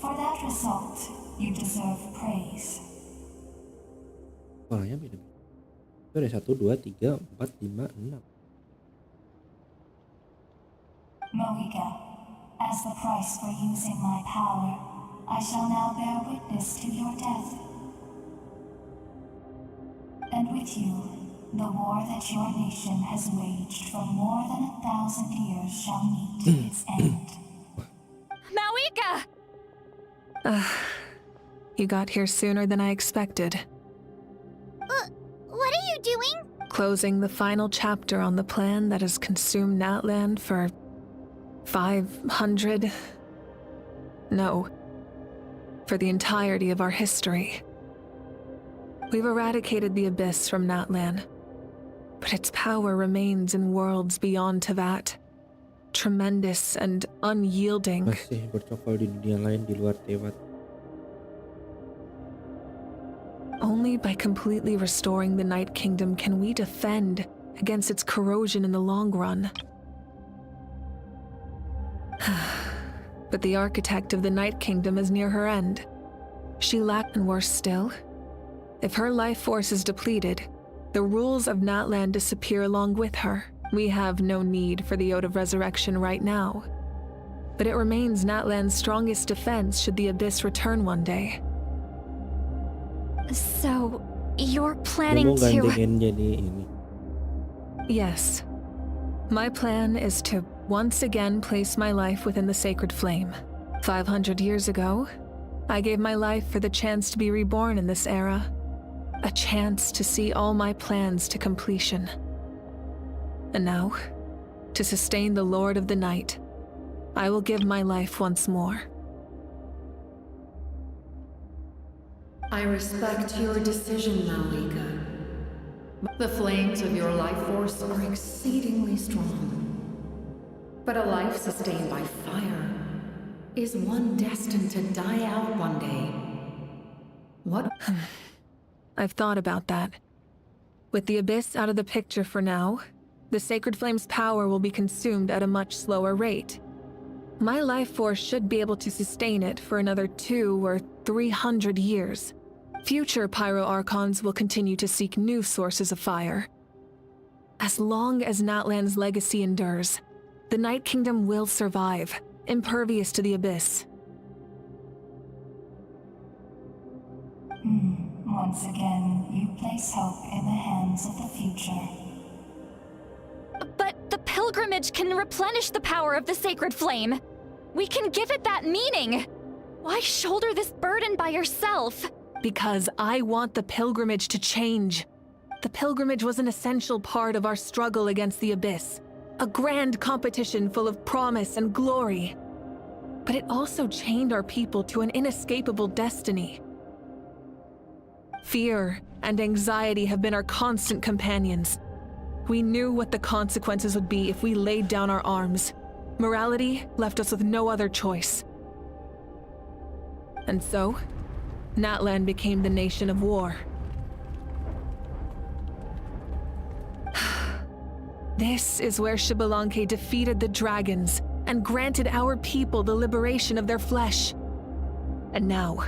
For that result, you deserve praise. Polanya beda. Itu ada 1, 2, 3, 4, 5, 6. Moika, as the price for using my power, I shall now bear witness to your death. And with you, the war that your nation has waged for more than 1,000 years shall meet its end. Mawika! You got here sooner than I expected. What are you doing? Closing the final chapter on the plan that has consumed NATLAN for 500... No. For the entirety of our history. We've eradicated the Abyss from NATLAN, but its power remains in worlds beyond Tevat. Tremendous and unyielding. Masih bercokol di dunia lain di luar Tevat. Only by completely restoring the Night Kingdom can we defend against its corrosion in the long run. But the architect of the Night Kingdom is near her end. She lacked, and worse still, if her life force is depleted, the rules of NATLAN disappear along with her. We have no need for the Ode of Resurrection right now, but it remains NATLAN's strongest defense should the Abyss return one day. So, you're planning Mau to... gantiin jadi ini. Yes. My plan is to once again place my life within the sacred flame. 500 years ago, I gave my life for the chance to be reborn in this era. A chance to see all my plans to completion. And now, to sustain the Lord of the Night, I will give my life once more. I respect your decision, Malika. The flames of your life force are exceedingly strong. But a life sustained by fire is one destined to die out one day. What? I've thought about that. With the Abyss out of the picture for now, the Sacred Flame's power will be consumed at a much slower rate. My life force should be able to sustain it for another 200 or 300 years. Future Pyro-Archons will continue to seek new sources of fire. As long as NATLAN's legacy endures, the Night Kingdom will survive, impervious to the Abyss. Once again, you place hope in the hands of the future. But the pilgrimage can replenish the power of the sacred flame. We can give it that meaning. Why shoulder this burden by yourself? Because I want the pilgrimage to change. The pilgrimage was an essential part of our struggle against the Abyss. A grand competition full of promise and glory. but it also chained our people to an inescapable destiny. Fear and anxiety have been our constant companions. We knew what the consequences would be if we laid down our arms. Morality left us with no other choice. And so, NATLAN became the nation of war. This is where Xbalanque defeated the dragons and granted our people the liberation of their flesh. And now,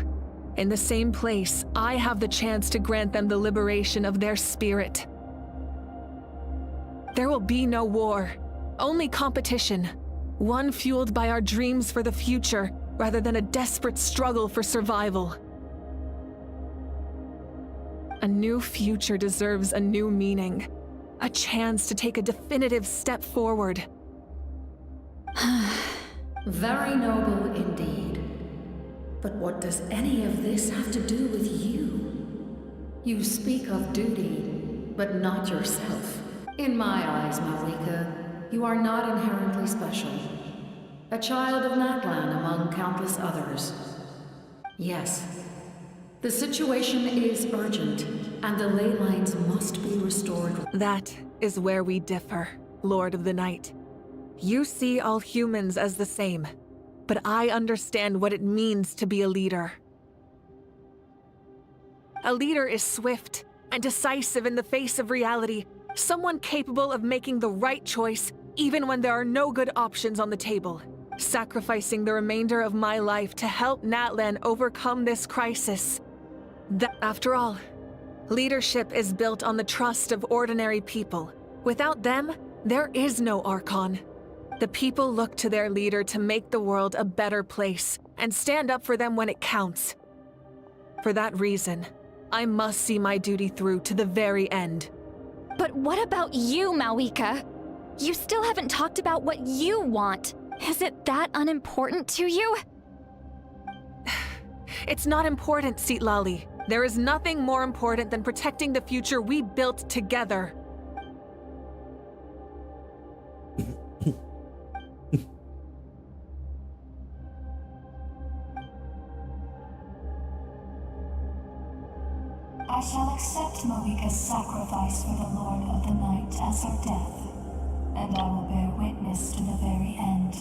in the same place, I have the chance to grant them the liberation of their spirit. There will be no war, only competition, one fueled by our dreams for the future rather than a desperate struggle for survival. A new future deserves a new meaning, a chance to take a definitive step forward. Very noble indeed. But what does any of this have to do with you? You speak of duty, but not yourself. In my eyes, Malika, you are not inherently special. A child of NATLAN among countless others. Yes, the situation is urgent, and the ley lines must be restored. That is where we differ, Lord of the Night. You see all humans as the same, but I understand what it means to be a leader. A leader is swift and decisive in the face of reality, someone capable of making the right choice even when there are no good options on the table, sacrificing the remainder of my life to help NATLAN overcome this crisis. After all, leadership is built on the trust of ordinary people. Without them, there is no ARCHON. The people look to their leader to make the world a better place and stand up for them when it counts. For that reason, I must see my duty through to the very end. But what about you, Malika? You still haven't talked about what you want. Is it that unimportant to you? It's not important, Citlali. There is nothing more important than protecting the future we built together. I shall accept Malika's sacrifice for the Lord of the Night as her death, and I will bear witness to the very end.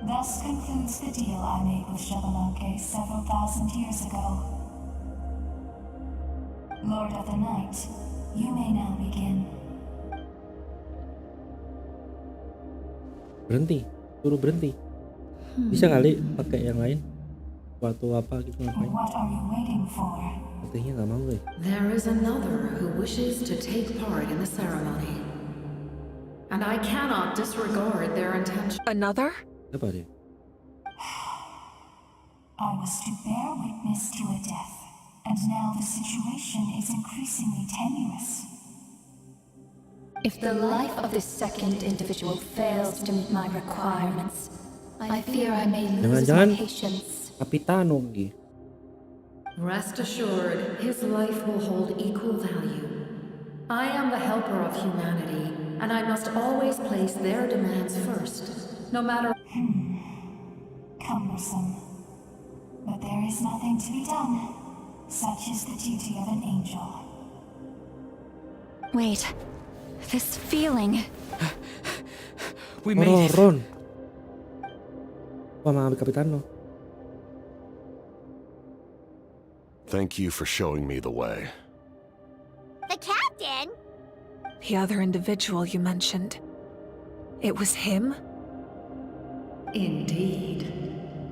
Thus concludes the deal I made with Xbalanque several thousand years ago. Lord of the Night, you may now begin. Berhenti, suruh berhenti. Bisa kali pakai yang lain? Waktu apa gitu ngapain? What are you waiting for? Katanya nggak mau guys. There is another who wishes to take part in the ceremony, and I cannot disregard their intention. Another? Apa dia? I was to bear witness to a death, and now the situation is increasingly tenuous. If the life of this second individual fails to meet my requirements, I fear I may lose my patience. CAPITANO lagi. Rest assured, his life will hold equal value. I am the helper of humanity, and I must always place their demands first, no matter... Cumbersome. But there is nothing to be done. Such is the duty of an angel. Wait, this feeling... We made it. Ron. Wah, mengambil CAPITANO. Thank you for showing me the way. The captain? The other individual you mentioned. It was him? Indeed.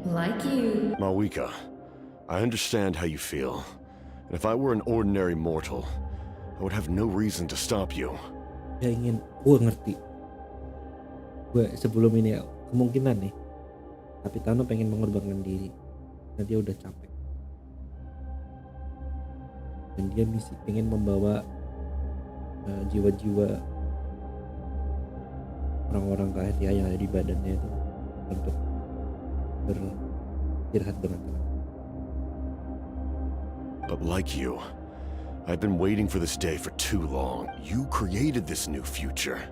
Like you. Malika, I understand how you feel. And if I were an ordinary mortal, I would have no reason to stop you. Dia ingin, gue ngerti. Gue sebelum ini kemungkinan nih, CAPITANO pengen mengorbankan diri. Karena dia udah capek. Dan dia pengen membawa jiwa-jiwa orang-orang KSIA yang ada di badannya itu untuk beristirahat dengan tenang. But like you, I've been waiting for this day for too long. You created this new future,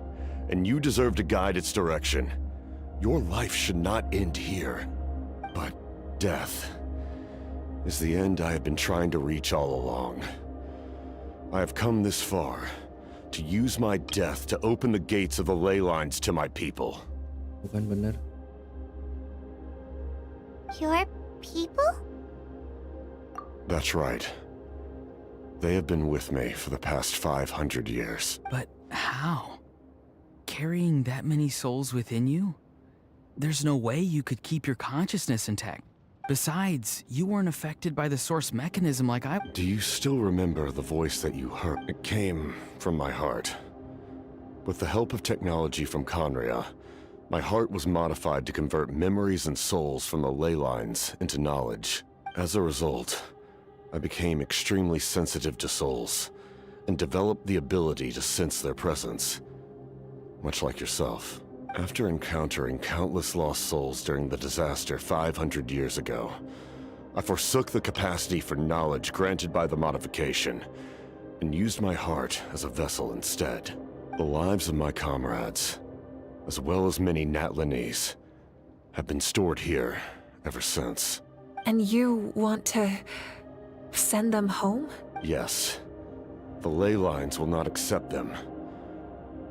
and you deserve to guide its direction. Your life should not end here. But death is the end I have been trying to reach all along. I have come this far to use my death to open the gates of the ley lines to my people. Bukan benar. Your people? That's right. They have been with me for the past 500 years. But how? Carrying that many souls within you? There's no way you could keep your consciousness intact. Besides, you weren't affected by the source mechanism like I... Do you still remember the voice that you heard? It came from my heart. With the help of technology from Conria, my heart was modified to convert memories and souls from the ley lines into knowledge. As a result, I became extremely sensitive to souls, and developed the ability to sense their presence, much like yourself. After encountering countless lost souls during the disaster 500 years ago, I forsook the capacity for knowledge granted by the modification, and used my heart as a vessel instead. The lives of my comrades, as well as many NATLANese, have been stored here ever since. And you want to send them home? Yes. The ley lines will not accept them.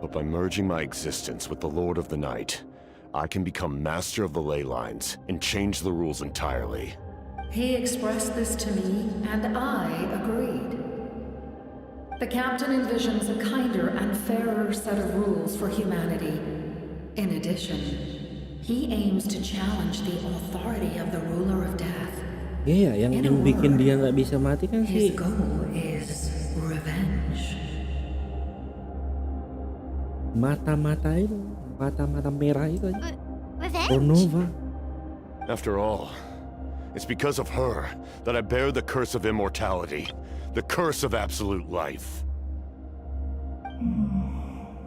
But by merging my existence with the Lord of the Night, I can become master of the ley lines and change the rules entirely. He expressed this to me, and I agreed. The captain envisions a kinder and fairer set of rules for humanity. In addition, he aims to challenge the authority of the ruler of death. Iya, yang bikin dia nggak bisa mati kan sih. His goal is revenge. Mata-mata itu, mata-mata merah itu aja. Revenge? After all, it's because of her that I bear the curse of immortality, the curse of absolute life.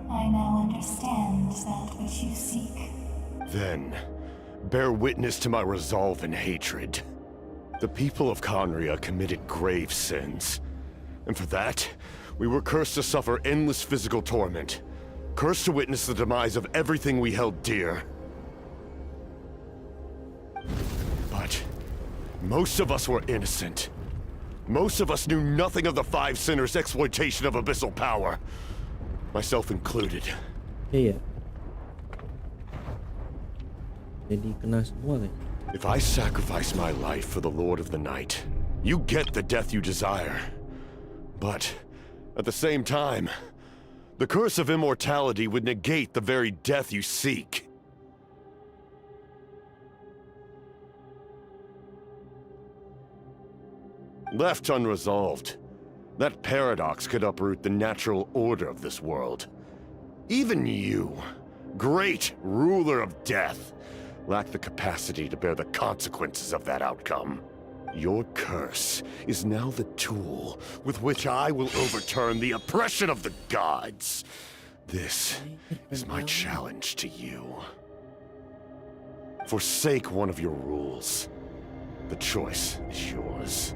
I now understand that which you seek. Then, bear witness to my resolve and hatred. The people of Conria committed grave sins, and for that, we were cursed to suffer endless physical torment, cursed to witness the demise of everything we held dear. But most of us were innocent. Most of us knew nothing of the Five Sinners' exploitation of abyssal power, myself included. Iya. Jadi kena semua guys. If I sacrifice my life for the Lord of the Night, you get the death you desire. But at the same time, the curse of immortality would negate the very death you seek. Left unresolved, that paradox could uproot the natural order of this world. Even you, great ruler of death, lack the capacity to bear the consequences of that outcome. Your curse is now the tool with which I will overturn the oppression of the gods. This is my challenge to you. Forsake one of your rules. The choice is yours.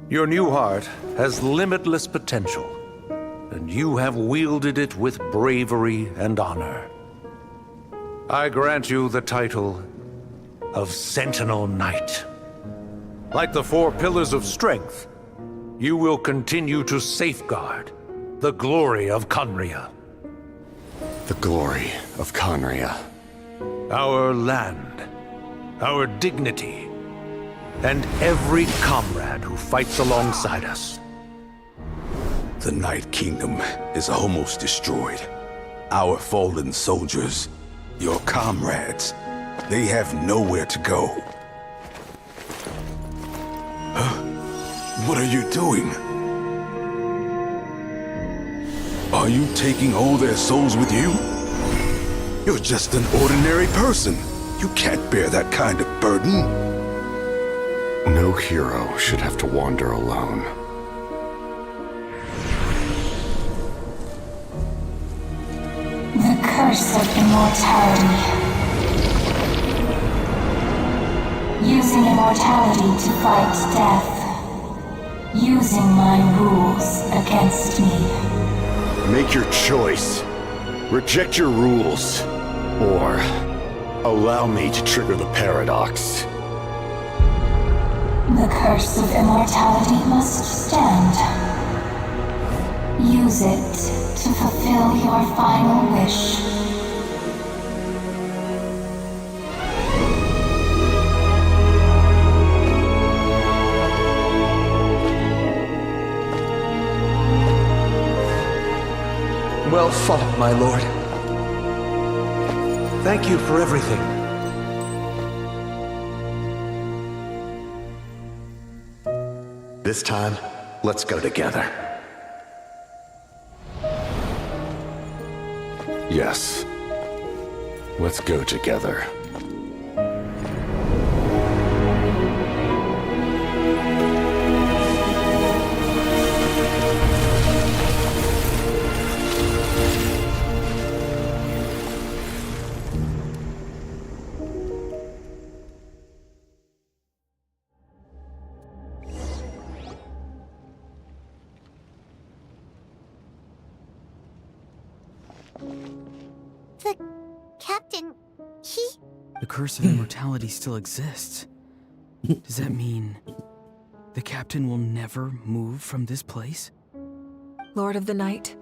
Your new heart has limitless potential, and you have wielded it with bravery and honor. I grant you the title of Sentinel Knight. Like the four pillars of strength, you will continue to safeguard the glory of Conria. The glory of Conria. Our land, our dignity, and every comrade who fights alongside us. The Night Kingdom is almost destroyed. Our fallen soldiers, your comrades, they have nowhere to go. What are you doing? Are you taking all their souls with you? You're just an ordinary person. You can't bear that kind of burden. No hero should have to wander alone. The curse of immortality. using immortality to fight death. Using my rules against me. Make your choice. Reject your rules. Or allow me to trigger the paradox. The curse of immortality must stand. Use it to fulfill your final wish. Well fought, my lord. Thank you for everything. This time, let's go together. Yes. Let's go together. The captain, he... The curse of immortality still exists. Does that mean the captain will never move from this place? Lord of the Night,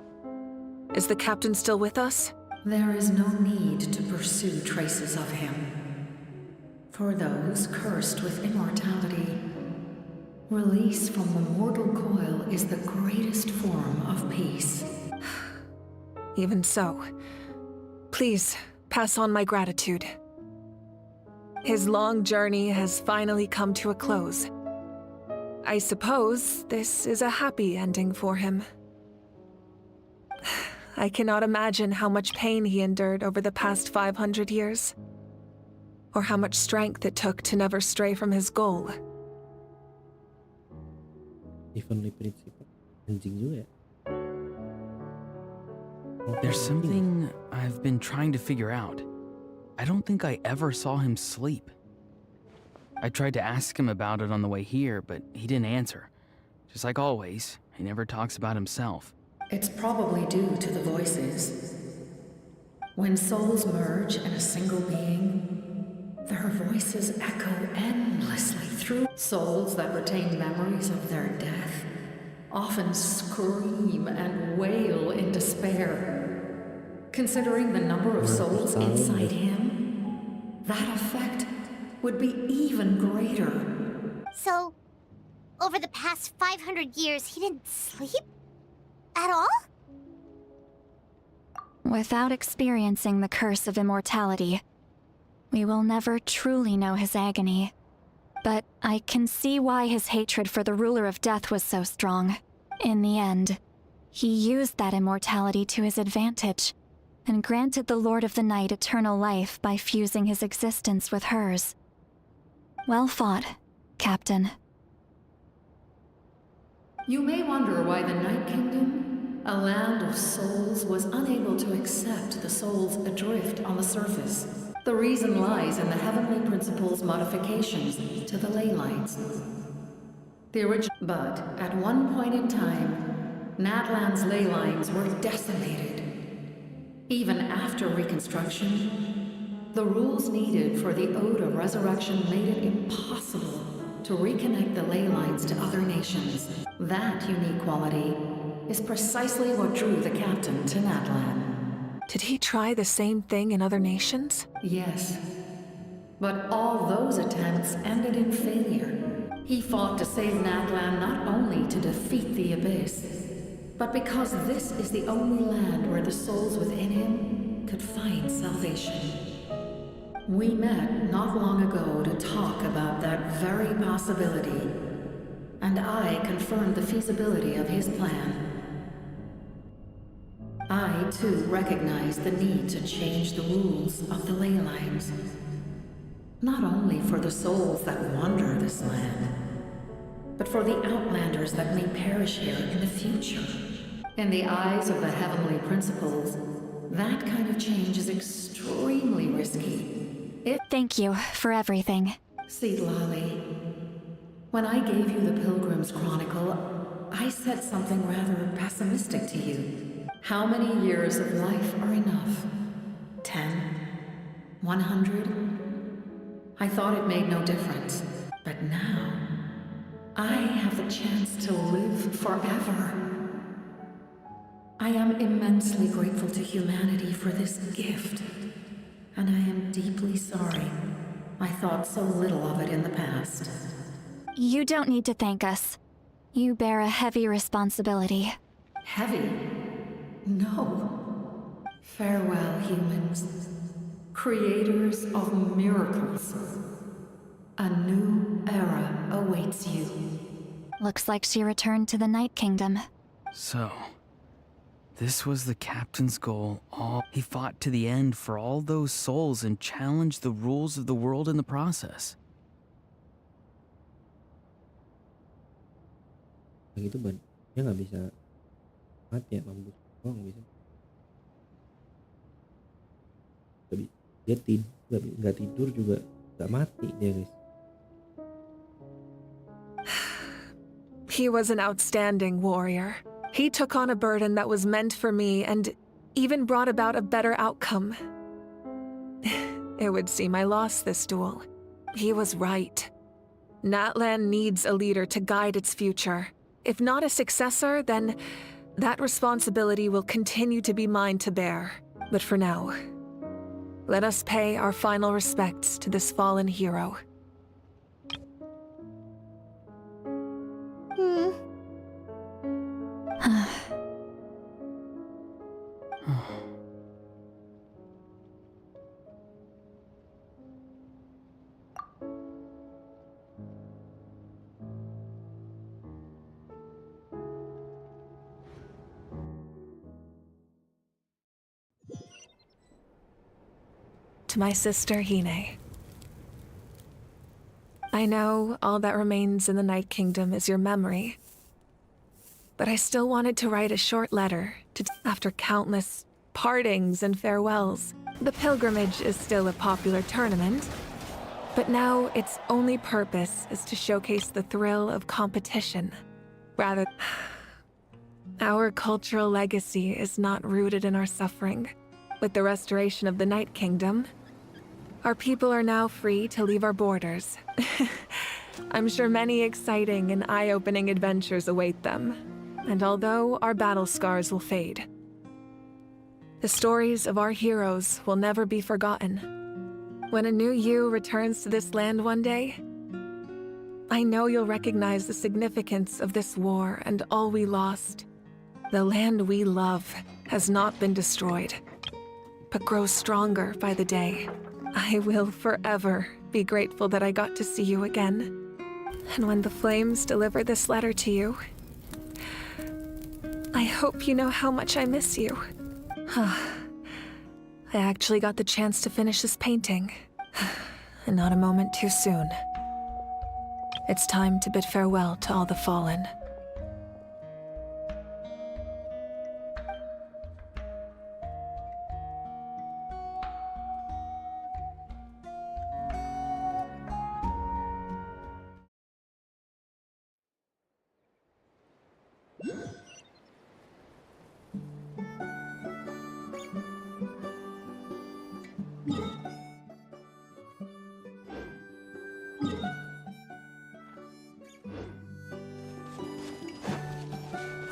is the captain still with us? There is no need to pursue traces of him. For those cursed with immortality, release from the mortal coil is the greatest form of peace. Even so, please pass on my gratitude. His long journey has finally come to a close. I suppose this is a happy ending for him. I cannot imagine how much pain he endured over the past 500 years, or how much strength it took to never stray from his goal. There's something I've been trying to figure out. I don't think I ever saw him sleep. I tried to ask him about it on the way here, but he didn't answer. Just like always, he never talks about himself. It's probably due to the voices. When souls merge in a single being, their voices echo endlessly through. Souls that retain memories of their death often scream and wail in despair. Considering the number of souls inside him, that effect would be even greater. So, over the past 500 years, he didn't sleep? At all? Without experiencing the curse of immortality, we will never truly know his agony. But I can see why his hatred for the ruler of death was so strong. In the end, he used that immortality to his advantage, and granted the Lord of the Night eternal life by fusing his existence with hers. Well fought, Captain. You may wonder why the Night Kingdom, a land of souls, was unable to accept the souls adrift on the surface. The reason lies in the Heavenly Principle's modifications to the ley lines. But at one point in time, NATLAN's ley lines were decimated. Even after reconstruction, the rules needed for the Ode of Resurrection made it impossible to reconnect the ley lines to other nations. That unique quality is precisely what drew the captain to NATLAN. Did he try the same thing in other nations? Yes. But all those attempts ended in failure. He fought to save NATLAN not only to defeat the Abyss, but because this is the only land where the souls within him could find salvation. We met not long ago to talk about that very possibility, and I confirmed the feasibility of his plan. I, too, recognize the need to change the rules of the ley lines. Not only for the souls that wander this land, but for the outlanders that may perish here in the future. In the eyes of the Heavenly Principles, that kind of change is extremely risky. Thank you for everything. See, Lolly, when I gave you the Pilgrim's Chronicle, I said something rather pessimistic to you. How many years of life are enough? 10? 100? I thought it made no difference. But now, I have the chance to live forever. I am immensely grateful to humanity for this gift. And I am deeply sorry I thought so little of it in the past. You don't need to thank us. You bear a heavy responsibility. Heavy? No. Farewell, humans. Creators of miracles. A new era awaits you. Looks like she returned to the Night Kingdom. So, this was the captain's goal. He fought to the end for all those souls and challenged the rules of the world in the process. Begitu ban, dia nggak bisa mati ya, mampus doang bisa. Dia nggak tidur juga nggak mati dia, guys. He was an outstanding warrior. He took on a burden that was meant for me and even brought about a better outcome. It would seem I lost this duel. He was right. NATLAN needs a leader to guide its future. If not a successor, then that responsibility will continue to be mine to bear. But for now, let us pay our final respects to this fallen hero. To my sister, Hine. I know all that remains in the Night Kingdom is your memory, but I still wanted to write a short letter after countless partings and farewells. The pilgrimage is still a popular tournament, but now its only purpose is to showcase the thrill of competition. Rather, our cultural legacy is not rooted in our suffering. With the restoration of the Night Kingdom, our people are now free to leave our borders. I'm sure many exciting and eye-opening adventures await them. And although our battle scars will fade, the stories of our heroes will never be forgotten. When a new you returns to this land one day, I know you'll recognize the significance of this war and all we lost. The land we love has not been destroyed, but grows stronger by the day. I will forever be grateful that I got to see you again. And when the flames deliver this letter to you, I hope you know how much I miss you. I actually got the chance to finish this painting, and not a moment too soon. It's time to bid farewell to all the fallen.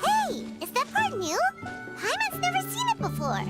Hey, is that part new? Hyman's never seen it before.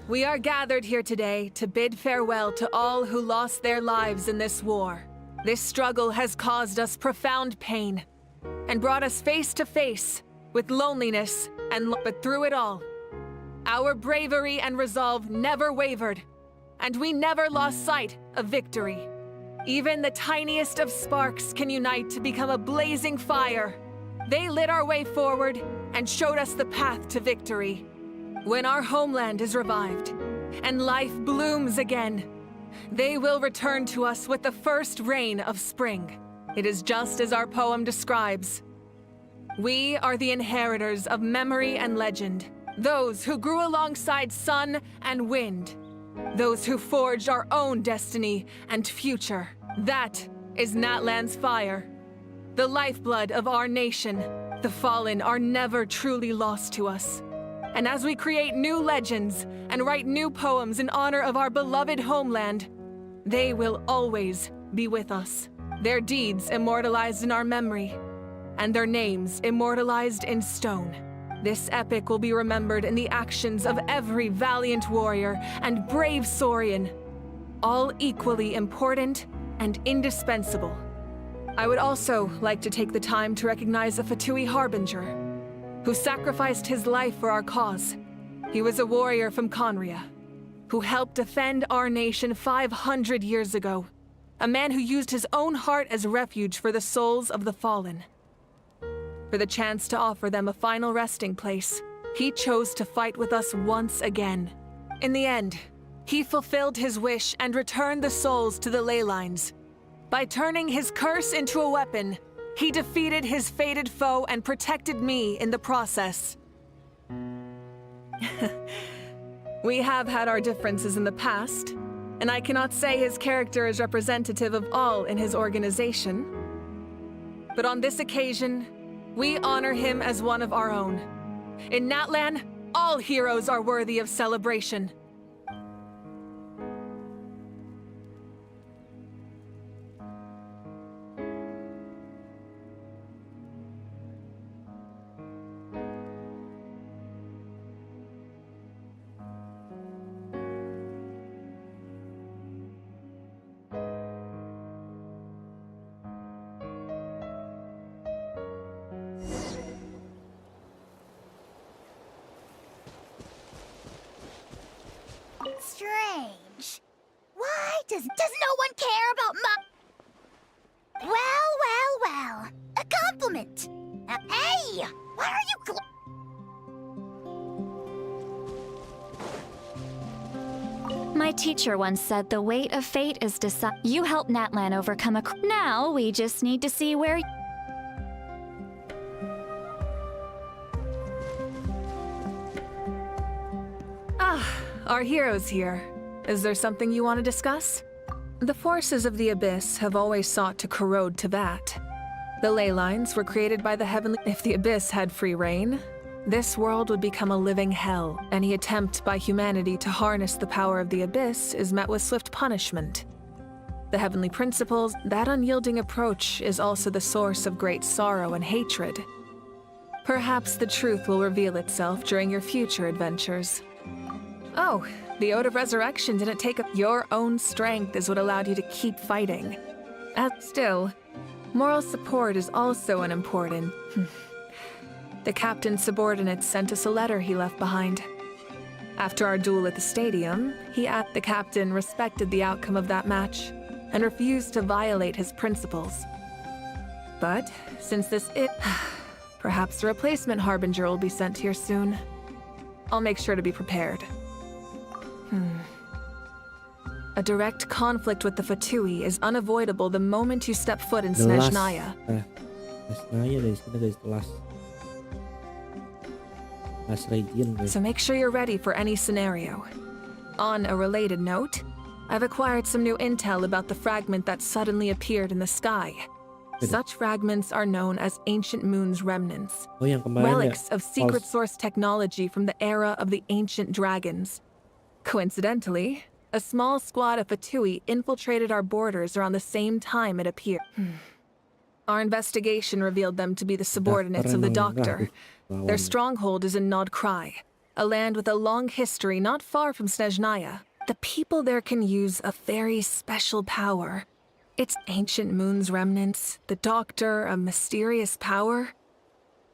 We are gathered here today to bid farewell to all who lost their lives in this war. This struggle has caused us profound pain and brought us face to face with loneliness but through it all, our bravery and resolve never wavered, and we never lost sight of victory. Even the tiniest of sparks can unite to become a blazing fire. They lit our way forward and showed us the path to victory. When our homeland is revived, and life blooms again. They will return to us with the first rain of spring. It is just as our poem describes. We are the inheritors of memory and legend, those who grew alongside sun and wind, those who forged our own destiny and future. That is NATLAN's fire, the lifeblood of our nation. The fallen are never truly lost to us. And as we create new legends and write new poems in honor of our beloved homeland, they will always be with us. Their deeds immortalized in our memory, and their names immortalized in stone. This epic will be remembered in the actions of every valiant warrior and brave Saurian, all equally important and indispensable. I would also like to take the time to recognize a Fatui harbinger who sacrificed his life for our cause. He was a warrior from Conria who helped defend our nation 500 years ago. A man who used his own heart as refuge for the souls of the fallen. For the chance to offer them a final resting place, he chose to fight with us once again. In the end, he fulfilled his wish and returned the souls to the ley lines. By turning his curse into a weapon, he defeated his fated foe and protected me in the process. We have had our differences in the past, and I cannot say his character is representative of all in his organization. But on this occasion, we honor him as one of our own. In NATLAN, all heroes are worthy of celebration. Strange. Why does no one care about my... Well. A compliment. Hey, why are you... My teacher once said the weight of fate is decided. You helped NATLAN overcome a... Now we just need to see where... Our hero's here. Is there something you want to discuss? The forces of the Abyss have always sought to corrode Teyvat. The ley lines were created by the heavenly... If the Abyss had free reign, this world would become a living hell. Any attempt by humanity to harness the power of the Abyss is met with swift punishment. The heavenly principles, that unyielding approach is also the source of great sorrow and hatred. Perhaps the truth will reveal itself during your future adventures. Oh, the Ode of Resurrection didn't take up your own strength is what allowed you to keep fighting. Still, moral support is also an important. The captain's subordinates sent us a letter he left behind. After our duel at the stadium, the captain respected the outcome of that match and refused to violate his principles. But since perhaps the replacement harbinger will be sent here soon. I'll make sure to be prepared. A direct conflict with the Fatui is unavoidable the moment you step foot in Snezhnaya. So make sure you're ready for any scenario. On a related note, I've acquired some new intel about the fragment that suddenly appeared in the sky. Such fragments are known as Ancient Moon's remnants, relics of secret source technology from the era of the ancient dragons. Coincidentally, a small squad of Fatui infiltrated our borders around the same time it appeared. Our investigation revealed them to be the subordinates of the Doctor. Their stronghold is in Nod Krai, a land with a long history not far from Snezhnaya. The people there can use a very special power. It's Ancient Moon's remnants, the Doctor, a mysterious power.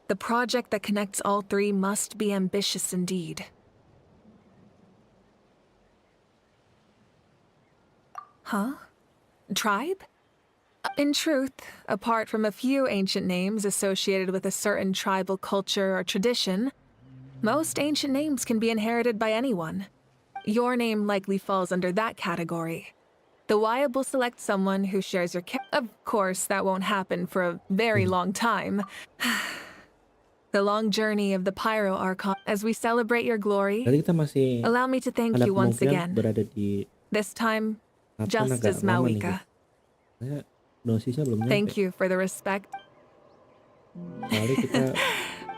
The project that connects all three must be ambitious indeed. Huh? Tribe? In truth, apart from a few ancient names associated with a certain tribal culture or tradition, most ancient names can be inherited by anyone. Your name likely falls under that category. The Wyab will select someone who shares your Of course, that won't happen for a very long time. The long journey of the Pyro Archon. As we celebrate your glory, Berarti kita masih allow me to thank ada you once kemungkinan again. berada di This time, Natlan just agak as lama nih, Mawika. guys. Saya dosisnya belum nyampe. Thank you for the respect. Kali kita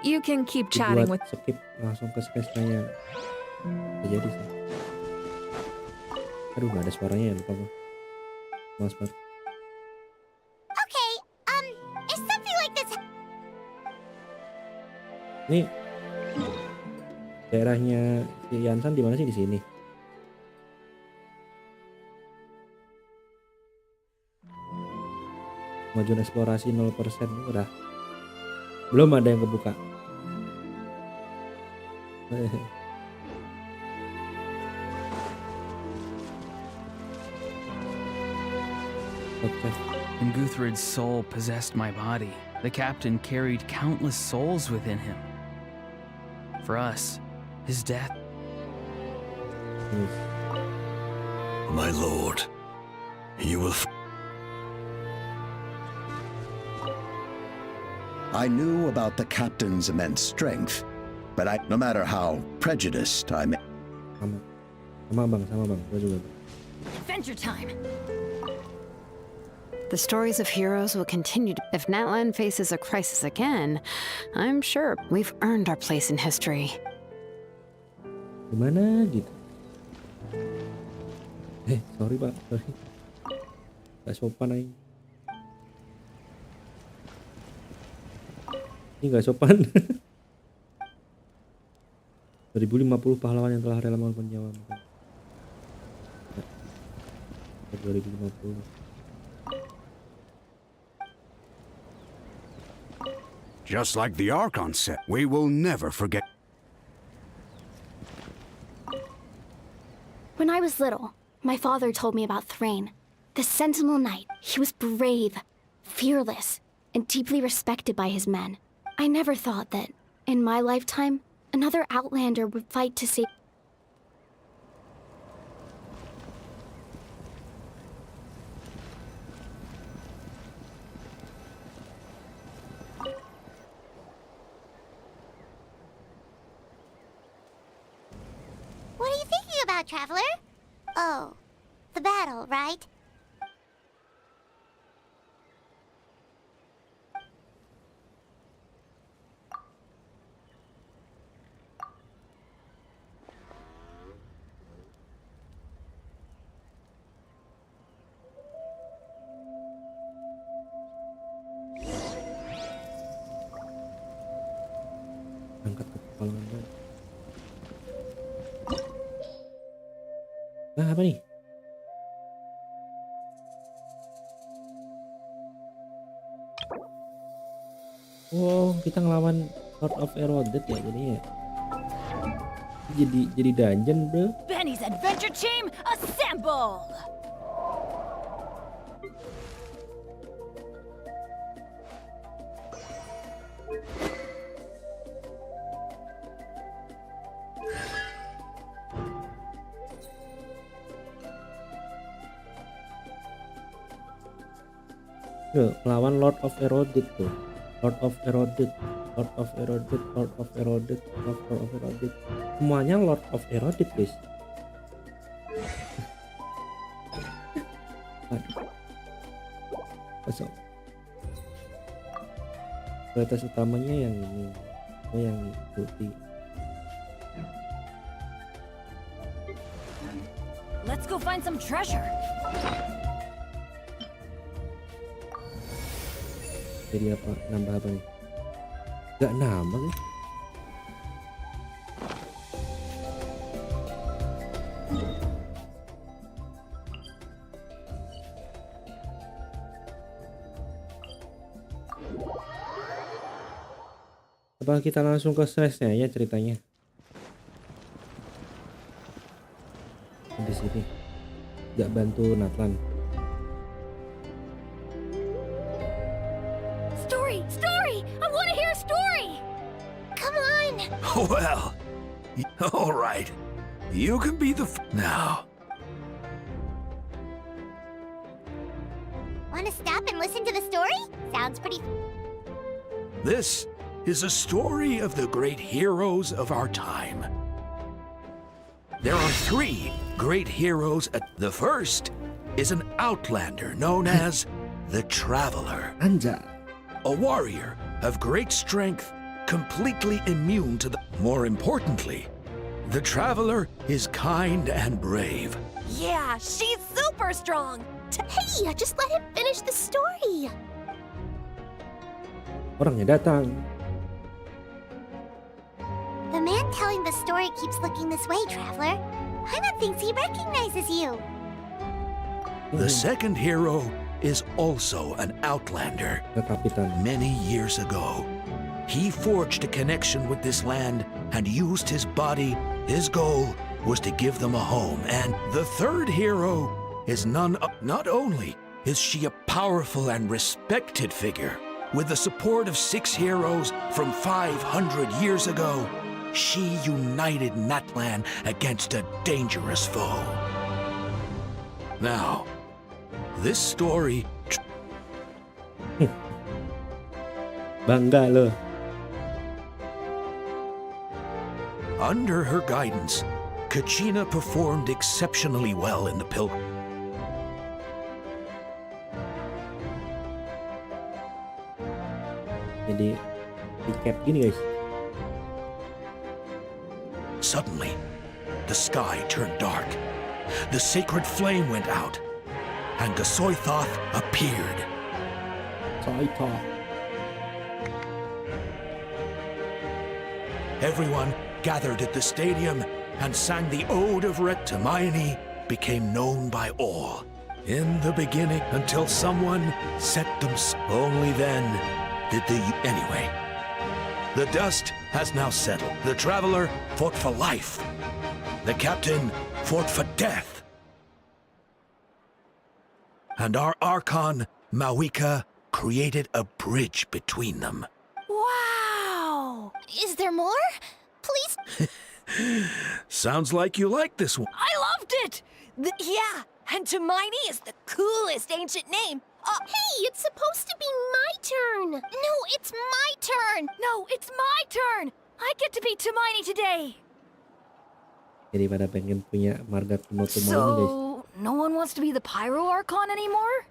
You can keep chatting with. skip langsung ke sketch-nya. Jadi sih. Aduh, nggak ada suaranya ya, lupa gue. Mas banget. Okay, is something like this. Ini daerahnya si Yansan di mana sih? Di sini. Kemajuan eksplorasi 0% udah. Belum ada yang kebuka. When Guthred's soul possessed my body, the captain carried countless souls within him. For us, his death. My lord, you will. I knew about the captain's immense strength, but no matter how prejudiced I may. Sama bang, gue juga. Adventure time! The stories of heroes will continue to. If NATLAN faces a crisis again, I'm sure we've earned our place in history. Gimana gitu? Sorry pak, sorry. Gak sopan aja. Ini gak sopan. 2050 pahlawan yang telah rela mengorbankan nyawa. 2050. Just like the Archon said, we will never forget. When I was little, my father told me about Thrain, the Sentinel Knight. He was brave, fearless, and deeply respected by his men. I never thought that, in my lifetime, another Outlander would fight to save. What are you thinking about, Traveler? Oh, the battle, right? Angkat ke kepala anda. Nah, apa nih? Wow, kita ngelawan Lord of Eroded ya jadinya. Jadi dungeon, bro. Benny's adventure team, assemble! Tuh, melawan Lord of Eroded tuh. Lord of Eroded, Lord of Eroded, Lord of Eroded, Lord of Eroded. Semuanya Lord of Eroded, guys. Aduh. Kosong. Prioritas utamanya yang ini. Oh, yang putih. Let's go find some treasure. Jadi apa? Nambah apa nih? Gak nambah nih. Apa kita langsung ke stressnya ya ceritanya? Di sini gak bantu NATLAN. Story! I want to hear a story! Come on! Well, all right. You can be the now. Want to stop and listen to the story? Sounds pretty. This is a story of the great heroes of our time. There are 3 great heroes. The first is an outlander known as the Traveler. A warrior of great strength, completely immune to the... More importantly, the Traveler is kind and brave. Yeah, she's super strong. Hey, just let him finish the story. Orangnya datang. The man telling the story keeps looking this way, Traveler. Paimon thinks he recognizes you. The second hero is also an outlander. Many years ago, he forged a connection with this land and used his body. His goal was to give them a home. And the third hero is not only is she a powerful and respected figure, with the support of 6 heroes from 500 years ago, she united NATLAN against a dangerous foe. Now, this story... Bangga loh. Under her guidance, Kachina performed exceptionally well in the pilgrim. Jadi recap gini guys. Suddenly, the sky turned dark. The sacred flame went out, and Gasoithoth appeared. Everyone gathered at the stadium and sang the Ode of Hermione became known by all. In the beginning, until someone set them... Only then did the... Anyway, the dust has now settled. The Traveler fought for life. The Captain fought for death. And our Archon, Mawika, created a bridge between them. Wow! Is there more? Please? Sounds like you like this one. I loved it! Yeah, and Hermione is the coolest ancient name. Hey, it's supposed to be my turn. No, it's my turn. No, it's my turn. I get to be Hermione today. Jadi pada pengen punya marga kuno ini guys. So, no one wants to be the Pyro Archon anymore?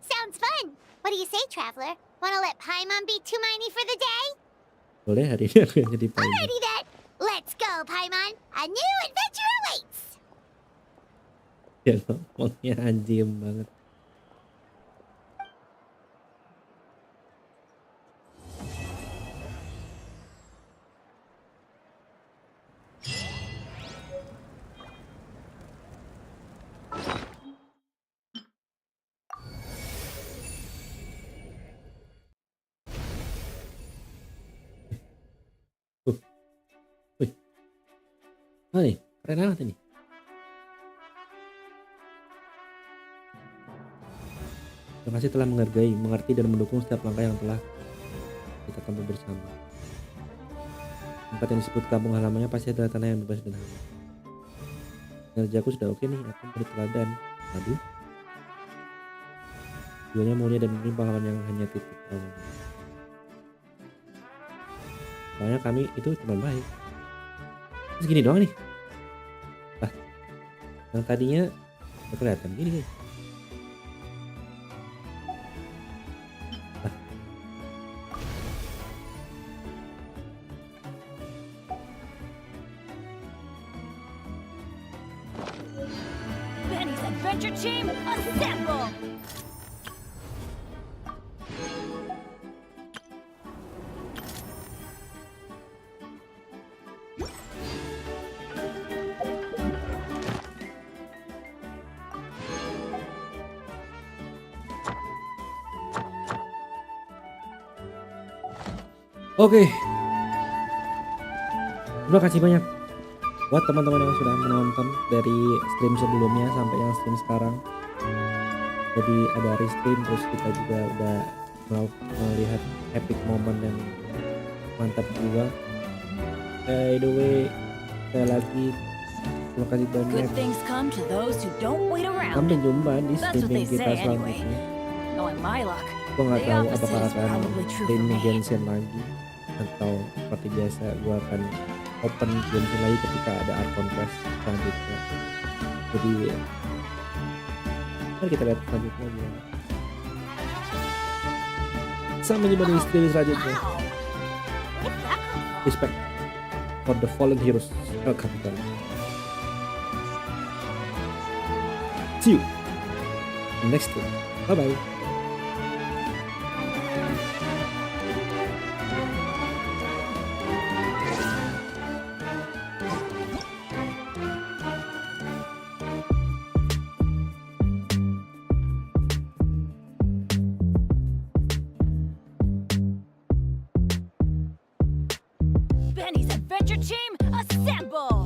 Sounds fun. What do you say, Traveler? Wanna let Paimon be Hermione for the day? Boleh, hari ini aku yang jadi Paimon. Alrighty then. Let's go, Paimon. A new adventure awaits. Ya ngomongnya anjing banget. Oh nih, keren banget ini. Terima kasih telah menghargai, mengerti, dan mendukung setiap langkah yang telah kita tempuh bersama. Tempat yang disebut kampung halamannya pasti adalah tanah yang bebas dan hangat. Kinerjaku sudah oke nih, aku beri teladan. Aduh. Jiwanya mulia dan ini pahlawan yang hanya titik awal. Soalnya kami itu teman baik. Segini doang nih. Lah, yang tadinya udah kelihatan gini guys. Benny's Adventure Team, assemble! Oke. Terima kasih banyak buat teman-teman yang sudah menonton dari stream sebelumnya sampai yang stream sekarang. Jadi ada restream, terus kita juga udah melihat epic moment dan Mantap juga. By the way, sekali lagi terima kasih banyak. Good things come to those who don't wait around. Sampai jumpa di That's what streaming they kita say anyway. selanjutnya. Knowing my luck, Gue nggak the tahu opposite apakah is akan probably true for streaming me. Genshin lagi atau seperti biasa gue akan open Genshin lagi ketika ada ARCHON Quest selanjutnya. Jadi mari kita lihat selanjutnya gimana. Sampai jumpa di streaming selanjutnya. Respect for the fallen heroes El Capitan. See you next time. Bye bye. Benny's adventure team, assemble!